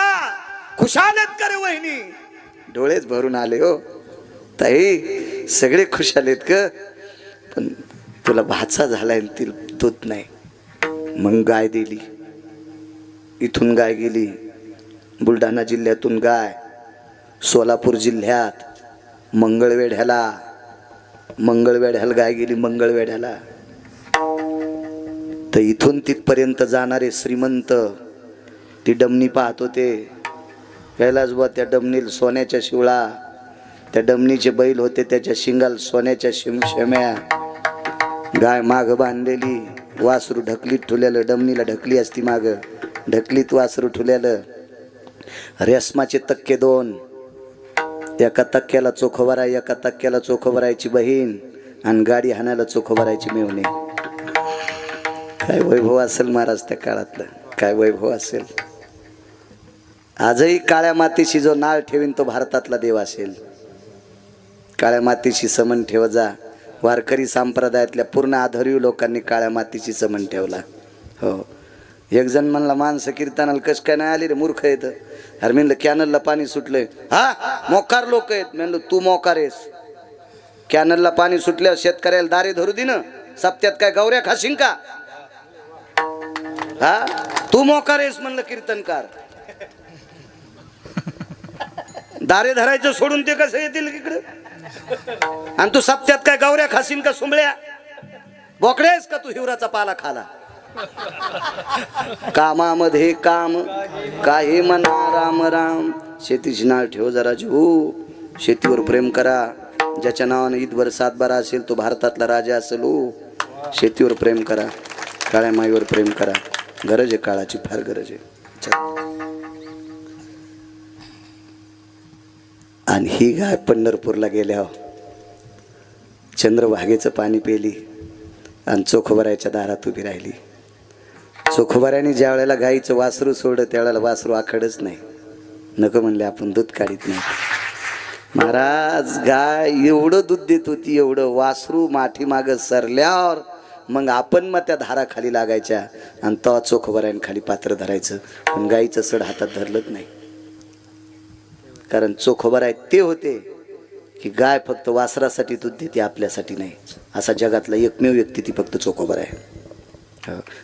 खुशाल आहेत का रे वहिनी? डोळेच भरून आले हो. ताई सगळे खुशाल आहेत का, पण तुला भाचा झालाय तिला दूध नाही. मग गाय दिली. इथून गाय गेली बुलढाणा जिल्ह्यातून गाय सोलापूर जिल्ह्यात मंगळवेढ्याला गाय गेली मंगळवेढ्याला. तर इथून तिथपर्यंत जाणारे श्रीमंत ती डमणी पाहत होते. कैलास बुवा त्या डमणीला सोन्याच्या शिवळा, त्या डमणीचे बैल होते त्याच्या शिंगाल सोन्याच्या शिमशम्या. गाय माग बांधलेली, वासरू ढकलीत ठुल्यालं, डमणीला ढकली असती माग, ढकलीत वासरू ठुल्यालं. रेशमाचे तक्के दोन, एका तक्क्याला चोखोबराय, एका तक्क्याला चोखोबरायची बहीण, आणि गाडी हाणायला चोखोबरायची मेवणे. काय वैभव असेल महाराज त्या काळातलं, काय वैभव असेल. आजही काळ्या मातीशी जो नाळ ठेवीन तो भारतातला देव असेल. काळ्या मातीशी समन ठेव जा. वारकरी संप्रदायातल्या पूर्ण आधारीव लोकांनी काळ्या मातीशी समन ठेवला. हो, एक जण म्हणला माणसं कीर्तनाला कस काय नाही आली रे, मूर्ख येत. अरे म्हणलं कॅनलला पाणी सुटलंय. हा मोकार लोक आहेत. म्हणलं तू मोकार आहेस. कॅनलला पाणी सुटल्यावर शेतकऱ्याला दारे धरू दे ना, सप्त्यात काय गौऱ्या खाशीन का? हा तू मोकार आहेस म्हणलं कीर्तनकार. दारे धरायचं सोडून ते कसं येतील इकडे? आणि तू सप्त्यात काय गौऱ्या खाशीन का? सुंबळ्या बोकड्यास का तू? हिवराचा पाला खाला. कामामध्ये काम काही म्हणा राम राम. शेतीची नाळ ठेव जरा जीव, शेतीवर प्रेम करा. ज्याच्या नावाने ईदभर सातबारा असेल तो भारतातला राजा असेल. शेतीवर प्रेम करा, काळ्या माईवर प्रेम करा. गरज आहे काळाची, फार गरज आहे. आणि ही गाय पंढरपूरला गेल्या चंद्रभागेचं पाणी पेली आणि चोखोबरायच्या दारात उभी राहिली. चोखोबऱ्याने ज्या वेळेला गाईचं वासरू सोडलं त्यावेळेला वासरू आखडच नाही. नको म्हणले आपण दूध काढीत नाही. महाराज गाय एवढं दूध देत होती, एवढं. वासरू माठी मागं सरल्यावर मग आपण मग त्या धारा खाली लागायच्या आणि तेव्हा चोखोबऱ्याने खाली पात्र धरायचं. पण गाईचं सड हातात धरलंच नाही. कारण चोखोबराय ते होते की गाय फक्त वासरासाठी दूध देते, आपल्यासाठी नाही. असा जगातला एकमेव व्यक्ती ती फक्त चोखोबराय.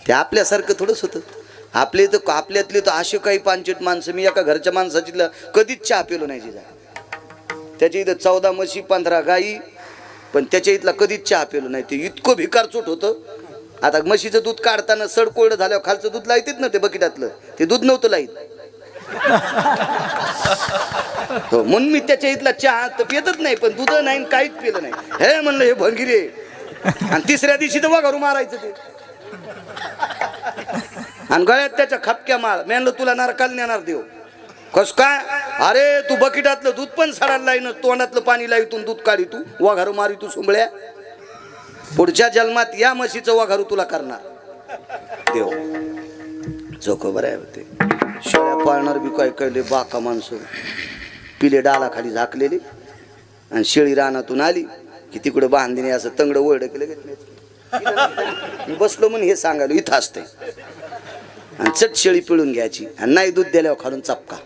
ते आपल्यासारखं थोडंच होतं. आपल्यातले तर असे काही पांचट माणसं, मी एका घरच्या माणसाची कधीच चहा पिलो नाही. जिजा त्याच्या इथं 14 म्हशी 15 गाई, पण त्याच्या इथला कधीच चहा पिलो नाही. ते इतकं भिकार चोट होतं. आता म्हशीचं दूध काढताना सड कोरडं झाल्यावर खालचं दूध लाईत ना, ते बकेटातलं ते दूध नव्हतं लाईत. हो, म्हणून मी त्याच्या इथला चहा तर पितच नाही, पण दूध नाही काहीच पिलं नाही. हे म्हणलं हे भंगिरे. आणि तिसऱ्या दिवशी तर वगारू मारायचं ते, आणि गळ्यात त्याच्या खपक्या माळ. मी म्हणलं तुला नरकाला नेणार देव. कस काय? अरे तू बकेटातलं दूध पण सडायला लाईन, तोंडातलं पाणी लाईतून दूध काढी, तू वघारू मारी, तू सुंबळ्या. पुढच्या जन्मात या म्हशीचं वघारू तुला करणार देव. चोखोबराय होते. शेळ्या पाळणार बी काय कैले बाका माणसं. पिले डाला खाली झाकलेले, आणि शेळी रानातून आली की तिकडं बांधणे असं तंगड वळड केलं. मी बसलो म्हणून हे सांगायला इथं असते. आणि चट शेळी पिळून घ्यायची, आणि नाही दूध दिल्यावर खालून चपका,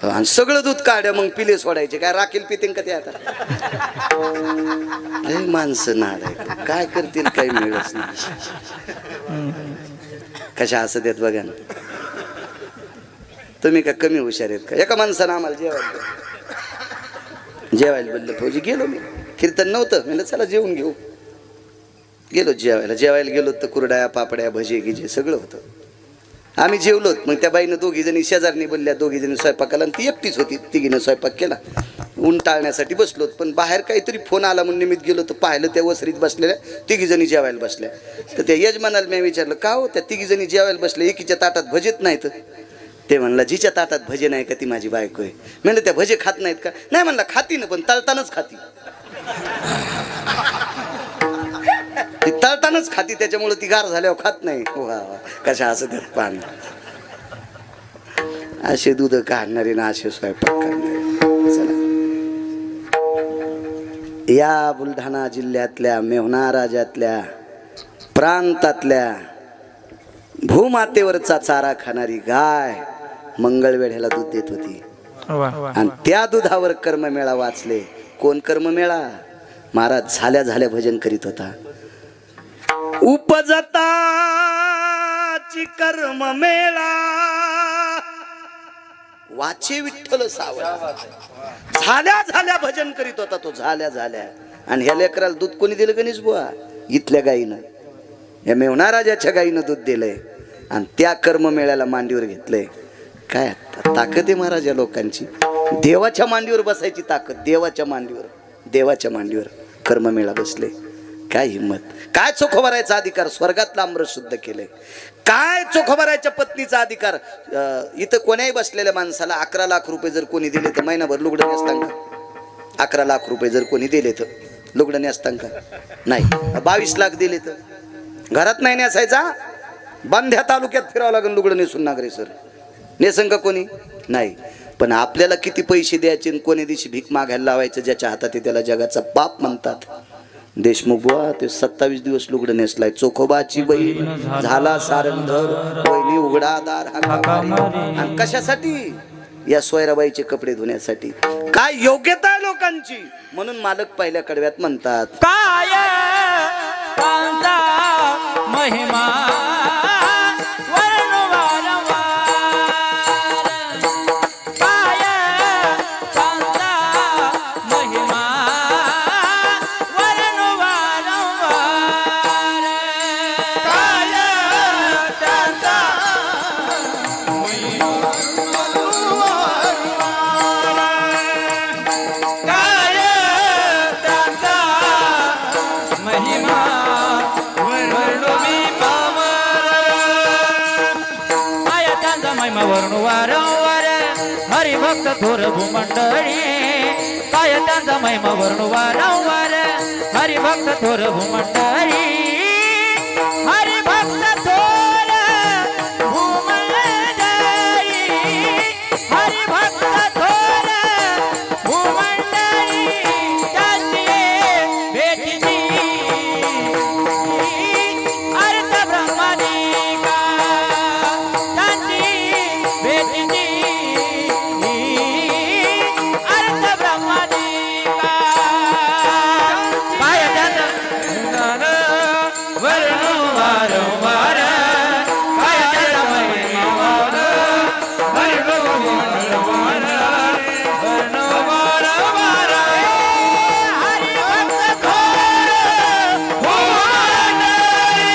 आणि सगळं दूध काढ्या मग पिले सोडायचे. काय राखेल पिते का ते? आता माणसं नाद आहे, काय करतील काही मिळत नाही. कशा असं देत बघा ना. तुम्ही का कमी हुशार आहेत का? एका माणसानं आम्हाला जेवायला बोललं. फौजी गेलो मी, कीर्तन नव्हतं, म्हणलं चला जेवून घेऊ. गेलो जेवायला गेलो तर कुरड्या पापड्या भजे गिजे सगळं होतं. आम्ही जेवलोत. मग त्या बाईनं दोघी जणी शेजारनी बोलल्या, दोघी जणी स्वयंपाकाला, आणि ती एकटीच होती. तिघीनं स्वयंपाक केला. ऊन टाळण्यासाठी बसलोत, पण बाहेर काहीतरी फोन आला म्हणून निमित्त गेलो तर पाहिलं त्या वसरीत बसलेल्या तिघी जणी जेवायला बसल्या. तर त्या यजमानाला मी विचारलं, का हो त्या तिघी जणी जेवायला बसल्या, एकीच्या ताटात भजेत नाहीत? ते म्हणला जिच्या ताटात भजे नाही का ती माझी बायको आहे. म्हणलं त्या भजे खात नाहीत का? नाही म्हणला खाती ना, पण तळतानाच खाती. ती तळतानाच खाती, त्याच्यामुळे ती गार झाल्यावर खात नाही. वा वा, कशा असं त्यात पान. असे दूध काढणारे ना असे स्वयंपाक करणारे. चला, या बुलढाणा जिल्ह्यातल्या मेव्हणा राज्यातल्या प्रांतातल्या भूमातेवरचा चारा खाणारी गाय मंगळवेढ्याला दूध देत होती. आणि त्या दुधावर कर्ममेळा वाचले. कोण कर्ममेळा? महाराज झाल्या झाल्या भजन करीत होता. उपजताची कर्ममेळा वाचे विठ्ठल सावळा. झाल्या झाल्या भजन करीत होता तो, झाल्या झाल्या. आणि ह्या लेकराला दूध कोणी दिलं गणेश बुवा? इथल्या गाईनं, या मेव्हणा राजाच्या गाईनं दूध दिलंय. आणि त्या कर्ममेळ्याला मांडीवर घेतलंय. काय ताकद आहे महाराज या लोकांची. देवाच्या मांडीवर बसायची ताकद, देवाच्या मांडीवर, देवाच्या मांडीवर कर्ममेळा बसले. काय हिंमत, काय चोखोबारायचा अधिकार, स्वर्गातला अमृत शुद्ध केलंय. काय चोखोबारायच्या पत्नीचा अधिकार. इथं कोण्याही बसलेल्या माणसाला 11 लाख रुपये जर कोणी दिले तर महिनाभर लुगडं नेसतां का? 11 लाख रुपये जर कोणी दिले तर लुगडं नेसतां का? नाही. 22 लाख दिले तर घरात नाही नेसायचा, बांध्या तालुक्यात फिरावं लागेल लुगडं नेसून. नागरे सर नेसन का कोणी? नाही. पण आपल्याला किती पैसे द्यायचे, कोणी दिवशी भीक मागायला लावायचं, ज्याच्या हातात आहे त्याला जगाचा बाप म्हणतात. देशमुख बुवा ते 27 दिवस लुगडं नेसलाय. चोखोबाची बहीण झाला सारंधर, वहिनी उघडादार आणि कशासाठी? या सोयराबाईचे कपडे धुण्यासाठी. काय योग्यता आहे लोकांची. म्हणून मालक पहिल्या कडव्यात म्हणतात, काय कांता महिमा वर्ण वारंवार. काय कांता महिमा वर्ण वारंवार. काय कांता महिमा वारंवार. हरिभक्त थोर भूमंडळी. काय त्यांचा महिमा वर्ण वारंवार. हरिभक्त थोर भूमंडळी. हरिभक्त थोर भूमंडळी. हरिभक्त थोर भूमंडळी. त्यांची भेटीची अर्थ ब्रह्मानिका. त्यांची भेटीची अर्थ ब्रह्मानिका. काय त्याचं वर्ण वारंवार. काय त्याचा महिमा वर्ण वारंवार. वर्ण वारंवार. हरिभक्त थोर भूमंडळी.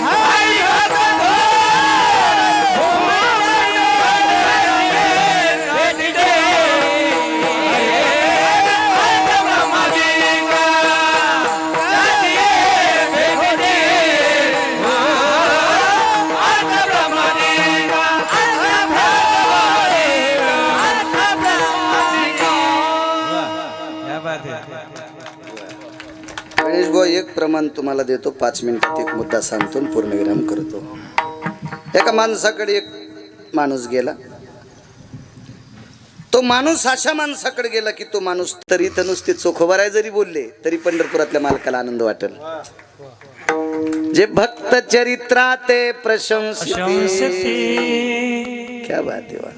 हरिभक्त थोर भूमंडळी. भेटीची अर्थ ब्रह्मानिका. त्यांची भेटीची अर्थ ब्रह्मानिका. अर्थ ब्रह्मानिका. क्या बात है. गणेश भाऊ एक प्रमाण तुम्हाला देतो. 5 मिनिटात एक मुद्दा सांगतो आणि पूर्णविराम करतो. एका माणसाकडे एक माणूस गेला. तो माणूस अशा माणसाकडे गेला की तो माणूस तरी तर नुसते चोखोबाराय जरी बोलले तरी पंढरपुरातल्या मालकाला आनंद वाटेल. जे भक्त चरित्रात प्रशंसिते. क्या बात आहे. वा,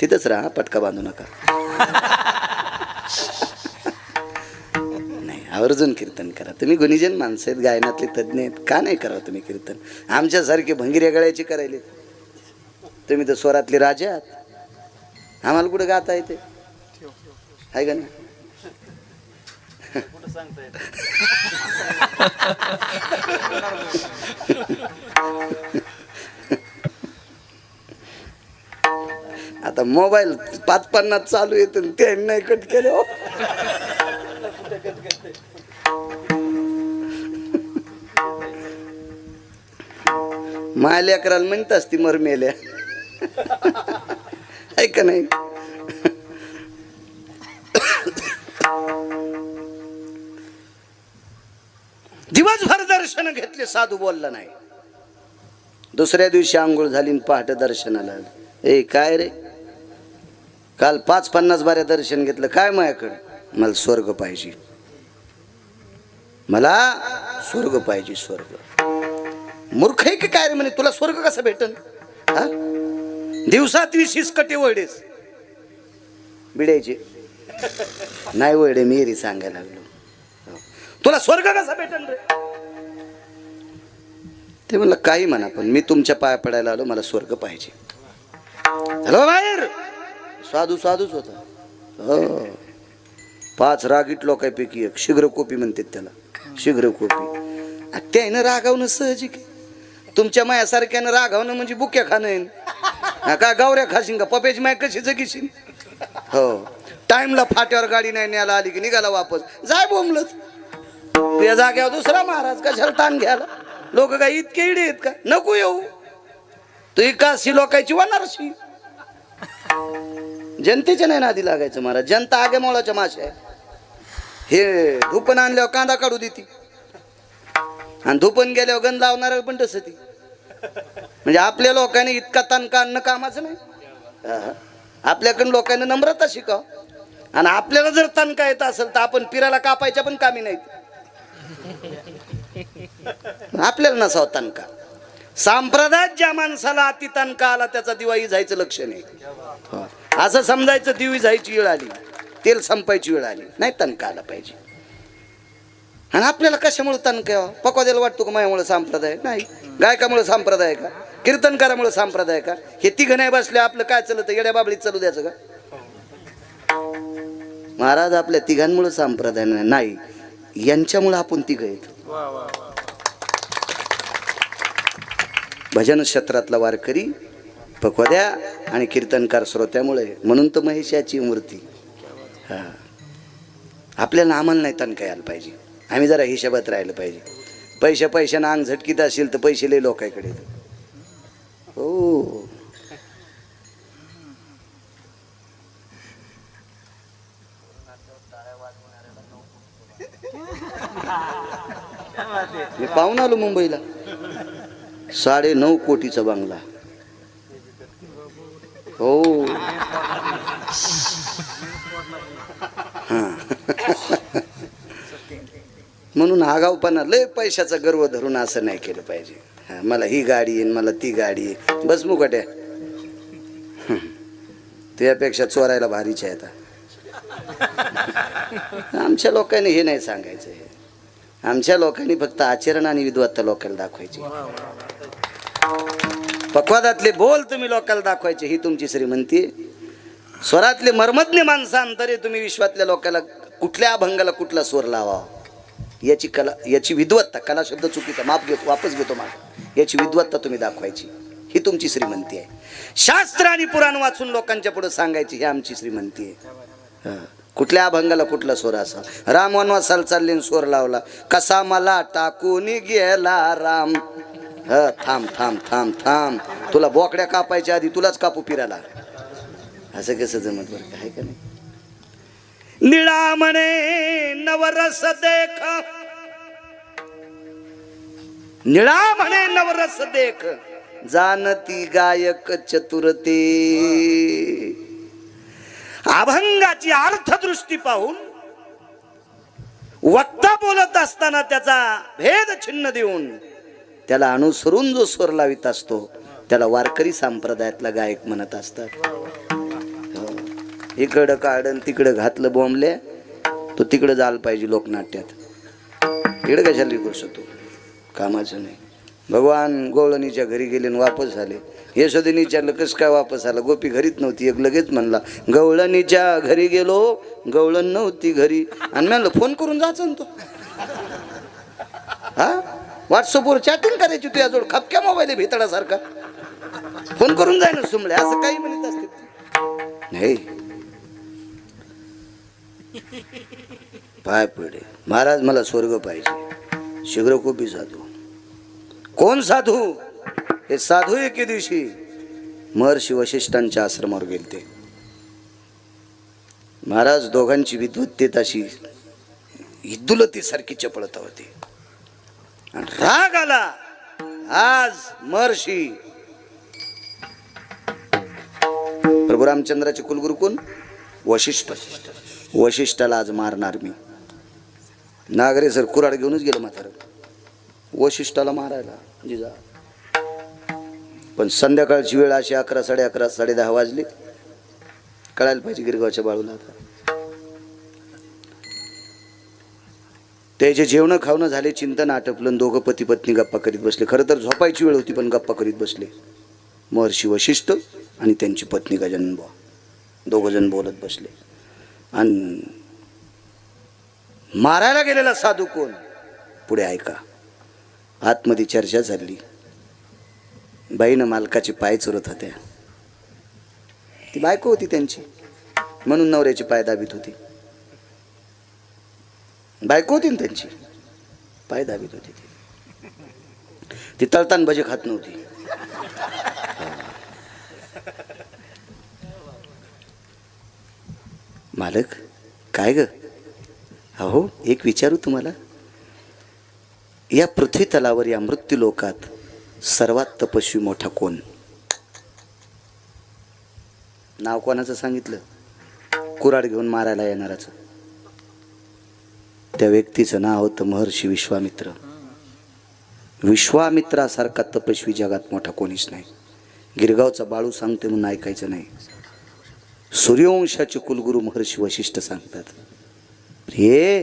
तिथंच राहा, पटका बांधू नका. नाही, आवर्जून कीर्तन करा. तुम्ही गुणीजन माणसं आहेत, गायनातले तज्ज्ञ आहेत. का नाही करावं तुम्ही कीर्तन? आमच्यासारखे भंगिऱ्या गळ्याची करायले. तुम्ही तर स्वरातले राजा आहात. आम्हाला कुठं गाता येते आहे का नाही? आता मोबाईल 5-50 चालू येतो ते नाही कट केले. हो मायल्या करायला म्हणत असती मरमेल्या ऐका नाही. दिवसभर दर्शन घेतले, साधू बोलला नाही. दुसऱ्या दिवशी आंघोळ झाली आणि पहाटे दर्शनाला आलं. ए काय रे, काल 5-50 बाऱ्या दर्शन घेतलं, काय माझ्याकडे? मला स्वर्ग पाहिजे, मला स्वर्ग पाहिजे, स्वर्ग. मूर्ख आहे की काय रे म्हणे, तुला स्वर्ग कसं भेटन? हा, दिवसात 20 कटे वडेस बिड्याचे नाही, वडे मेरी सांगायला लागलो, तुला स्वर्ग कसा भेटन रे? ते म्हणलं काही म्हणा, पण मी तुमच्या पाया पडायला आलो, मला स्वर्ग पाहिजे. हॅलो बाहेर साधू साधूच होता. हो, 5 रागीट लोकांपैकी एक, शीघ्रकोपी म्हणतात त्याला, शीघ्रकोपी. त्यानं रागावणं साहजिक आहे. तुमच्या मायासारख्यानं रागावणं म्हणजे बुक्या खाणं का, गावऱ्या खाशीन का, पप्याची माय कशी जगीशीन. हो, टाइमला फाट्यावर गाडी नाही न्यायला आली की निघाला वापस, जाय बोंबलत. तुझ्या जाग्यावर दुसरा महाराज, कशाला ताण घ्यायला? लोक काय इतके इडे आहेत का? नको येऊ, तू एकाशी लोकांची वानारशी. जनतेच्या नाही नादी लागायचं महाराज, जनता आगे मोळाच्या माशा आहे. हे धुपन आणल्यावर कांदा काढू देती, आणि धुपन गेल्यावर गंध लावणार पण तसं ती. म्हणजे आपल्या लोकांनी इतका तणका आणणं कामाचं नाही. आपल्याकडून लोकांनी नम्रता शिकाव, आणि आपल्याला जर तणका येत असेल तर आपण पिराला कापायच्या पण कामी नाहीत. आपल्याला नसावं तणका. संप्रदायात ज्या माणसाला अति तणका आला त्याचा दिवाळी जायचं लक्षण आहे. असं समजायचं दिवी जायची वेळ आली, तेल संपायची वेळ आली नाही, तणका आला पाहिजे. आणि आपल्याला कशामुळे तणका यावं? पकवाद्याला वाटतो का माझ्यामुळे संप्रदाय नाही, गायकामुळे संप्रदाय का, कीर्तनकारामुळे संप्रदाय का? हे तिघ नाही बसले आपलं काय चालतं, येड्या बाबळीत चालू द्यायचं का? महाराज आपल्या तिघांमुळे संप्रदाय नाही, यांच्यामुळे आपण तिघ आहेत. भजन क्षेत्रातला वारकरी, पकवाद्या आणि कीर्तनकार श्रोत्यामुळे, म्हणून तर महेशाची मूर्ती. हा, आपल्याला आम्हाला नाही तणका यायला पाहिजे, आम्ही जरा हिशोबात राहिलं पाहिजे. पैशानं अंग झटकीत असेल तर पैसे लय लोकांकडे. हो, मी पाहून आलो मुंबईला, 9.5 कोटीचा बंगला. हो, म्हणून आगाऊपणा, लय पैशाचा गर्व धरून असं नाही केलं पाहिजे. हा, मला ही गाडी आहे, मला ती गाडी आहे, बस मुकट्या. त्यापेक्षा चोरायला भारीच आहे. आता आमच्या लोकांनी हे नाही सांगायचं, आमच्या लोकांनी फक्त आचरण आणि विद्वत्ता लोकांना दाखवायची. पक्वादातले बोल तुम्ही लोकांना दाखवायचे, ही तुमची श्रीमंती. स्वरातले मर्मज्ञ माणसांतरे तुम्ही विश्वातल्या लोकांना कुठल्या अभंगाला कुठला स्वर लावा याची कला, याची विद्वत्ता, कला शब्द चुकीचा, माफ घेतो, वापस घेतो माझा, याची विद्वत्ता तुम्ही दाखवायची, ही तुमची श्रीमंती आहे. शास्त्र आणि पुराण वाचून लोकांच्या पुढे सांगायची, ही आमची श्रीमंती आहे. कुठल्या अभंगाला कुठला स्वर असा, राम वनवासाला चालले स्वर लावला, कसा मला टाकून गेला राम. थांब थांब थांब थांब, तुला बोकड्या कापायच्या आधी तुलाच कापू फिरायला. असं कसं जमत बरं, काय का नाही. निळा म्हणे नवरस देख, निळा म्हणे नवरस देख, जानती गायक चतुरते. अभंगाची अर्थदृष्टी पाहून वक्ता बोलत असताना त्याचा भेद छिन्न देऊन त्याला अनुसरून जो स्वर लावित असतो त्याला वारकरी संप्रदायातला गायक म्हणत असतात. इकडं काढन तिकडं घातलं बोंबल्या, तो तिकडं जायला पाहिजे लोकनाट्यात. इकडं कशाला गोष्ट तो कामाचं नाही. भगवान गवळणीच्या घरी गेले आणि वापस झाले. यशोदेने विचारलं कसं काय वापस आला, गोपी घरीच नव्हती. एक लगेच म्हणला गवळणीच्या घरी गेलो, गवळण नव्हती घरी. आणि म्हणलं फोन करून जायचं तो. हा, व्हॉट्सअपवर चॅटिंग करायची तुझ्याजवळ, खपक्या मोबाईल भितडासारखा, फोन करून जाय ना सुमले, असं काही म्हणत असते नाही. पाय पडे महाराज, मला स्वर्ग पाहिजे. शीघ्रकोपी साधू. कोण साधू? हे साधू एके दिवशी महर्षी वशिष्ठांच्या आश्रमावर गेलते. महाराज दोघांची विद्वत्तेत अशी इद्दुलती सारखी चपळता होती. आणि राग आला आज महर्षी प्रभू रामचंद्राचे कुलगुरू कोण? वशिष्ठ. वशिष्ठाला आज मारणार मी. नागरे सर कुऱ्हाड घेऊनच गेलो म्हातारं वशिष्ठाला मारायला जिजा. पण संध्याकाळची वेळ अशी 11, 11:30, 10:30 वाजली. कळायला पाहिजे गिरगावच्या बाळूला आता. त्याचे जेवण खावणं झाले, चिंतन आटपलं, दोघं पती पत्नी गप्पा करीत बसले. खरं तर झोपायची वेळ होती पण गप्पा करीत बसले. महर्षी वशिष्ठ आणि त्यांची पत्नी गजानन बुवा दोघं जण बोलत बसले. आणि मारायला गेलेला साधू कोण? पुढे ऐका. आतमध्ये चर्चा झाली. बाईनं मालकाचे पाय चोरत होत्या. ती बायको होती त्यांची म्हणून नवऱ्याचे पाय दाबीत होती. बायको होती ना त्यांची, पाय दाबीत होती. ती तळतान भजे खात नव्हती. मालक काय ग? अहो एक विचारू तुम्हाला. या पृथ्वी तलावर या मृत्यू लोकात सर्वात तपस्वी मोठा कोण? नाव कोणाचं सांगितलं? कुऱ्हाड घेऊन मारायला येणाराचं. त्या व्यक्तीचं नाव होतं महर्षी विश्वामित्र. विश्वामित्रासारखा तपस्वी जगात मोठा कोणीच नाही. गिरगावचा बाळू सांगते म्हणून ऐकायचं नाही. सूर्यवंशाचे कुलगुरू महर्षी वशिष्ठ सांगतात. हे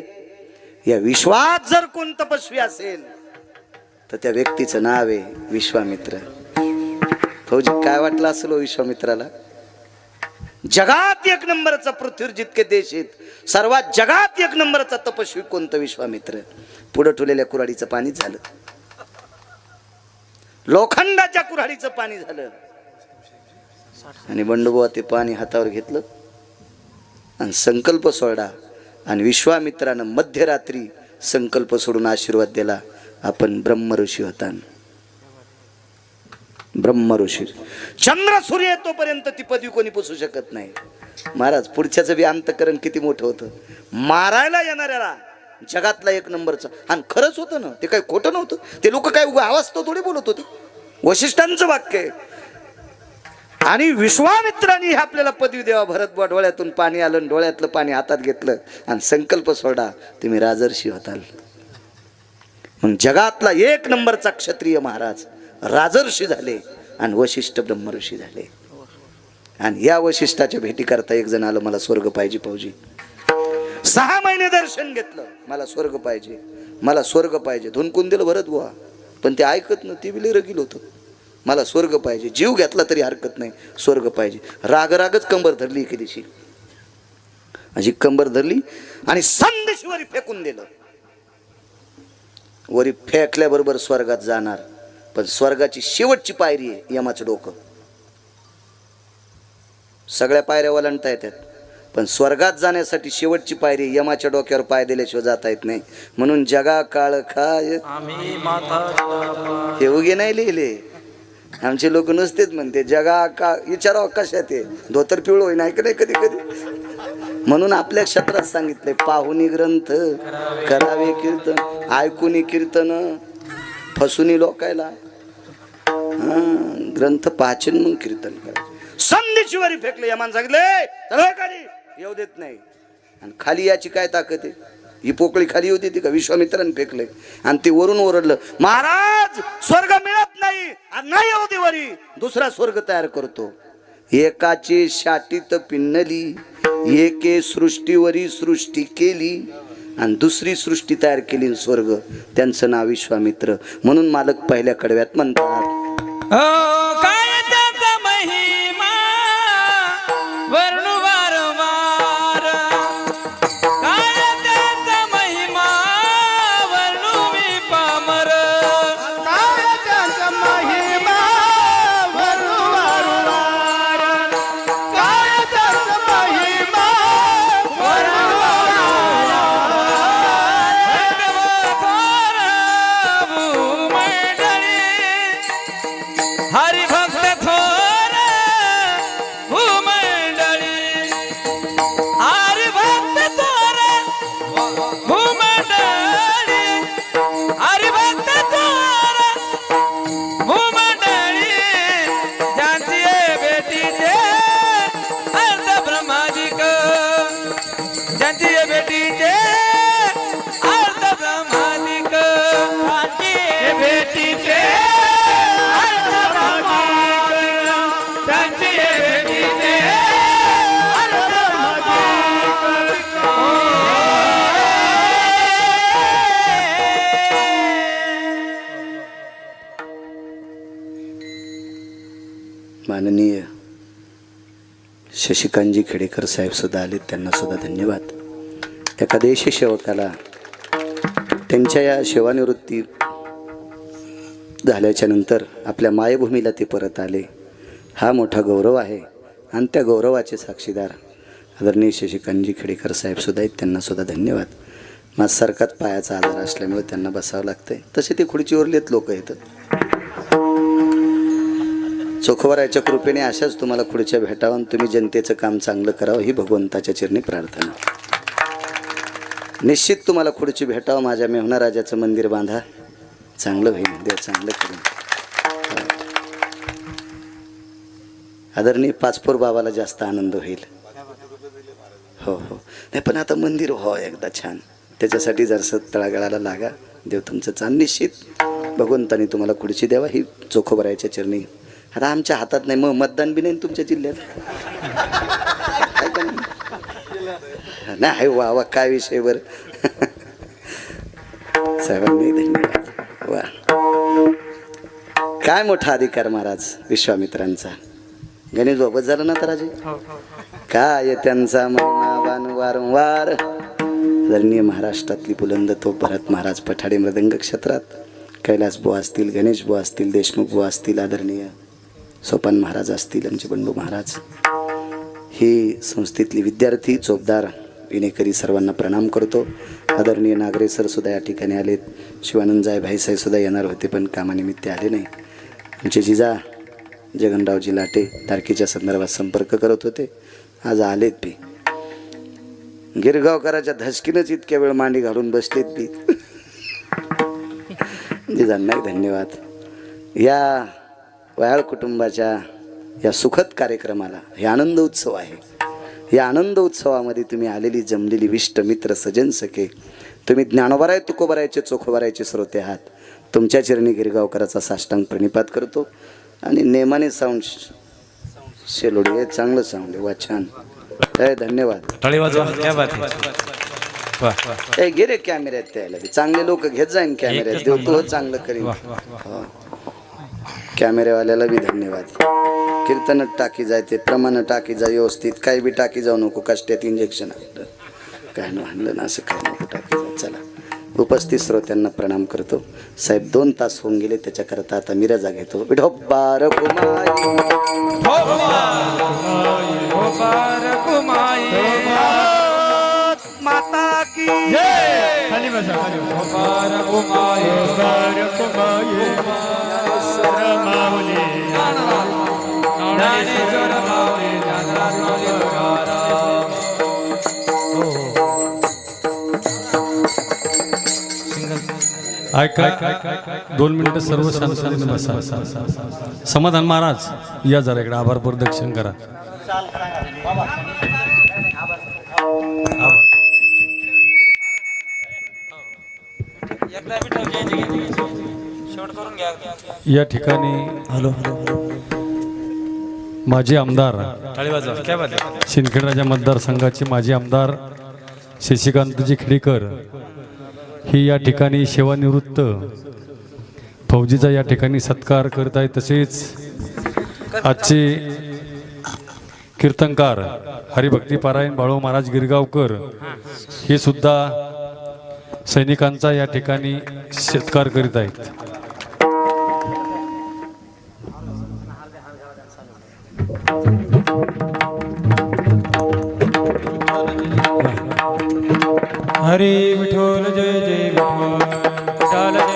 या विश्वात जर कोण तपस्वी असेल तर त्या व्यक्तीचं नाव आहे विश्वामित्र. फौजी काय वाटलं असेल विश्वामित्राला? जगात एक नंबरचा, पृथ्वीवर जितके देश आहेत सर्वात जगात एक नंबरचा तपस्वी कोणतं? विश्वामित्र. पुढे ठेवलेल्या कुऱ्हाडीचं पाणी झालं, लोखंडाच्या कुऱ्हाडीचं पाणी झालं. आणि बंडुबुवा ते पाणी हातावर घेतलं आणि संकल्प सोडला. आणि विश्वामित्रानं मध्यरात्री संकल्प सोडून आशीर्वाद दिला. आपण ब्रह्मऋषी होता. ब्रह्मऋषी. चंद्र सूर्य तोपर्यंत ती पदवी कोणी पुसू शकत नाही. महाराज पुढच्याचं बी अंतकरण किती मोठं होतं. मारायला येणाऱ्याला जगातला एक नंबरचा. आणि खरंच होतं ना, ते काही खोटं नव्हतं. ते लोक काय उगा आवाज तो थोडी बोलत होते. वशिष्ठांचं वाक्य आहे. आणि विश्वामित्रांनी आपल्याला पदवी देवा. भरत डोळ्यातून पाणी आलं, डोळ्यातलं पाणी हातात घेतलं आणि संकल्प सोडा, तुम्ही राजर्षी होताल. मग जगातला एक नंबरचा क्षत्रिय महाराज राजर्षी झाले आणि वशिष्ठ ब्रह्मऋषी झाले. आणि या वशिष्ठाच्या भेटी करता एक जण आलं, मला स्वर्ग पाहिजे फौजी. 6 महिने दर्शन घेतलं, मला स्वर्ग पाहिजे, मला स्वर्ग पाहिजे. धुनकून दिलं भरत बुवा, पण ते ऐकत न. ते विले रगील होतं. मला स्वर्ग पाहिजे. जीव घेतला तरी हरकत नाही, स्वर्ग पाहिजे. रागच कंबर धरली एके दिवशी. अशी कंबर धरली आणि संदेश वरी फेकून दिलं. वरी फेकल्याबरोबर स्वर्गात जाणार. पण स्वर्गाची शेवटची पायरी आहे यमाचं डोकं. सगळ्या पायऱ्या ओलांडता येतात, पण स्वर्गात जाण्यासाठी शेवटची पायरी यमाच्या डोक्यावर पाय दिल्याशिवाय जाता येत नाही. म्हणून जगा काळ खाय हे उगे नाही लिहिले. आमचे लोक नुसतेच म्हणते जगा का. विचारावं कशात आहे? धोतर पिवळं होई नाही का नाही कधी कधी. म्हणून आपल्या क्षेत्रात सांगितलंय, पाहुनी ग्रंथ करावे कीर्तन, ऐकुनी कीर्तन, फसुनी लोकायला ग्रंथ पाचन मग कीर्तन करायचं. संदेशीवारी फेकले. यमान सांगितले सगळं खाली येऊ देत नाही. आणि खाली याची काय ताकद आहे? ही पोकळी खाली येऊ देते का? विश्वामित्रांनी फेकले आणि ते वरून ओरडलं, महाराज स्वर्ग मिळत नाही, नाही येऊ दे वरी, दुसरा स्वर्ग तयार करतो. एकाची शाटीत पिन्नली, एके सृष्टीवरी सृष्टी केली आणि दुसरी सृष्टी तयार केली स्वर्ग. त्यांचं नाव विश्वामित्र. म्हणून मालक पहिल्या कडव्यात म्हणतात, काय त्याचा महिमा वर्णू वारंवार, काय त्याचा महिमा वर्णू मी पामर, काय त्याचा महिमा वर्णू वारंवार, काय त्याचा महिमा वर्णू वारंवार. भूमंडळी हरी माननीय शशिकांतजी खेडेकर साहेब सुद्धा आले, त्यांना सुद्धा धन्यवाद. एका देशसेवकाला त्यांच्या या सेवानिवृत्ती झाल्याच्या नंतर आपल्या मायभूमीला ते परत आले, हा मोठा गौरव आहे. आणि त्या गौरवाचे साक्षीदार आदरणीय शशिकांतजी खेडेकर साहेब सुद्धा आहेत, त्यांना सुद्धा धन्यवाद. माझ्यासारखाच पायाचा आजार असल्यामुळे त्यांना बसावं लागतंय. तसे ते खुर्चीवरलेच लोक येतात. चोखवराच्या कृपेने अशाच तुम्हाला खुर्च्या भेटावं, तुम्ही जनतेचं काम चांगलं करावं ही भगवंताच्या चरणी प्रार्थना. निश्चित तुम्हाला खुर्ची भेटावं. माझ्या मेहुणा राजाचं मंदिर बांधा, चांगलं होईल, देव चांगलं करून. आदरणीय पाचपोर बाबाला जास्त आनंद होईल. हो हो, नाही पण आता मंदिर हो एकदा छान, त्याच्यासाठी जरासं तळागाळाला लागा. देव तुमचं चांगलं, निश्चित भगवंताने तुम्हाला खुर्ची द्यावा ही चोखोबरायच्या चरणी. आता आमच्या हातात नाही, मग मतदान बी नाही तुमच्या जिल्ह्यात. नाही वा वा, काय विषय बर. साहेबांनी धन्यवाद. वा, काय मोठा अधिकार महाराज विश्वामित्रांचा. गणेश बाबत झालं ना तर राजे, काय त्यांचा महिमा वारंवार. आदरणीय महाराष्ट्रातली बुलंद तोप भरत महाराज पठाडे मृदंग क्षेत्रात, कैलास बुवा असतील, गणेश बुवा असतील, देशमुख बुवा असतील, आदरणीय सोपान महाराज असतील, आमचे बंडू महाराज, ही संस्थेतली विद्यार्थी, चोपदार, विनेकरी सर्वांना प्रणाम करतो. आदरणीय नागरे सर सुद्धा या ठिकाणी आलेत. शिवानंद जाय भाईसाहेब सुद्धा येणार होते पण कामानिमित्त आले नाही. आमचे जिजा जगनरावजी लाटे तारखेच्या संदर्भात संपर्क करत होते, आज आलेत बी. गिरगावकराच्या धसकीनंच इतक्या वेळ मांडी घालून बसलेत बी. जिजांना धन्यवाद. या वयाळ कुटुंबाच्या या सुखद कार्यक्रमाला, हे आनंद उत्सव आहे, या आनंद उत्सवामध्ये तुम्ही आलेली जमलेली विष्ट मित्र सजन सखे, तुम्ही ज्ञानोबराय तुकोबरायचे चोखोबरायचे श्रोते आहात. तुमच्या चरणी गिरगावकराचा साष्टांग प्रणिपात करतो. आणि नेमाने साऊंड शेलोडी, हे चांगलं साऊंड आहे. वा छान, धन्यवाद. टाळी वाजवा, क्या बात है. वाह वाह, ए गे रे कॅमेऱ्यात, त्याला चांगले लोक घेत जाईन कॅमेऱ्यात, देव तो चांगलं करीन. कॅमेऱ्यावाल्याला बी धन्यवाद. कीर्तन टाकी जायते प्रमाण टाकी जा व्यवस्थित, काही बी टाकी जाऊ नको. कष्टात इंजेक्शन आणलं काय न आणलं ना, असं काय नको टाकी जा. चला, उपस्थित श्रोत्यांना प्रणाम करतो. साहेब 2 तास होऊन गेले, त्याच्याकरता आता मिरजा घेतो. विठोबार कुमाई माता की जय. खाली बसा, खाली ऐका, 2 मिनिटं सर्व शांततेने बसा. समाधान महाराज या जरा इकडे, आभार प्रदक्षिण करा. या ठिकाणी हॅलो माजी आमदार, टाळी वाजवा, क्या बात है. शिंदखेडराजा मतदारसंघाचे माजी आमदार शशिकांतजी खेडेकर ही या ठिकाणी सेवानिवृत्त फौजीचा या ठिकाणी सत्कार करत आहे. तसेच आजचे कीर्तनकार हरिभक्तीपारायण बाळू महाराज गिरगावकर हे सुद्धा सैनिकांचा या ठिकाणी सत्कार करीत आहेत. हरी विठ्ठल जय जय विठ्ठल.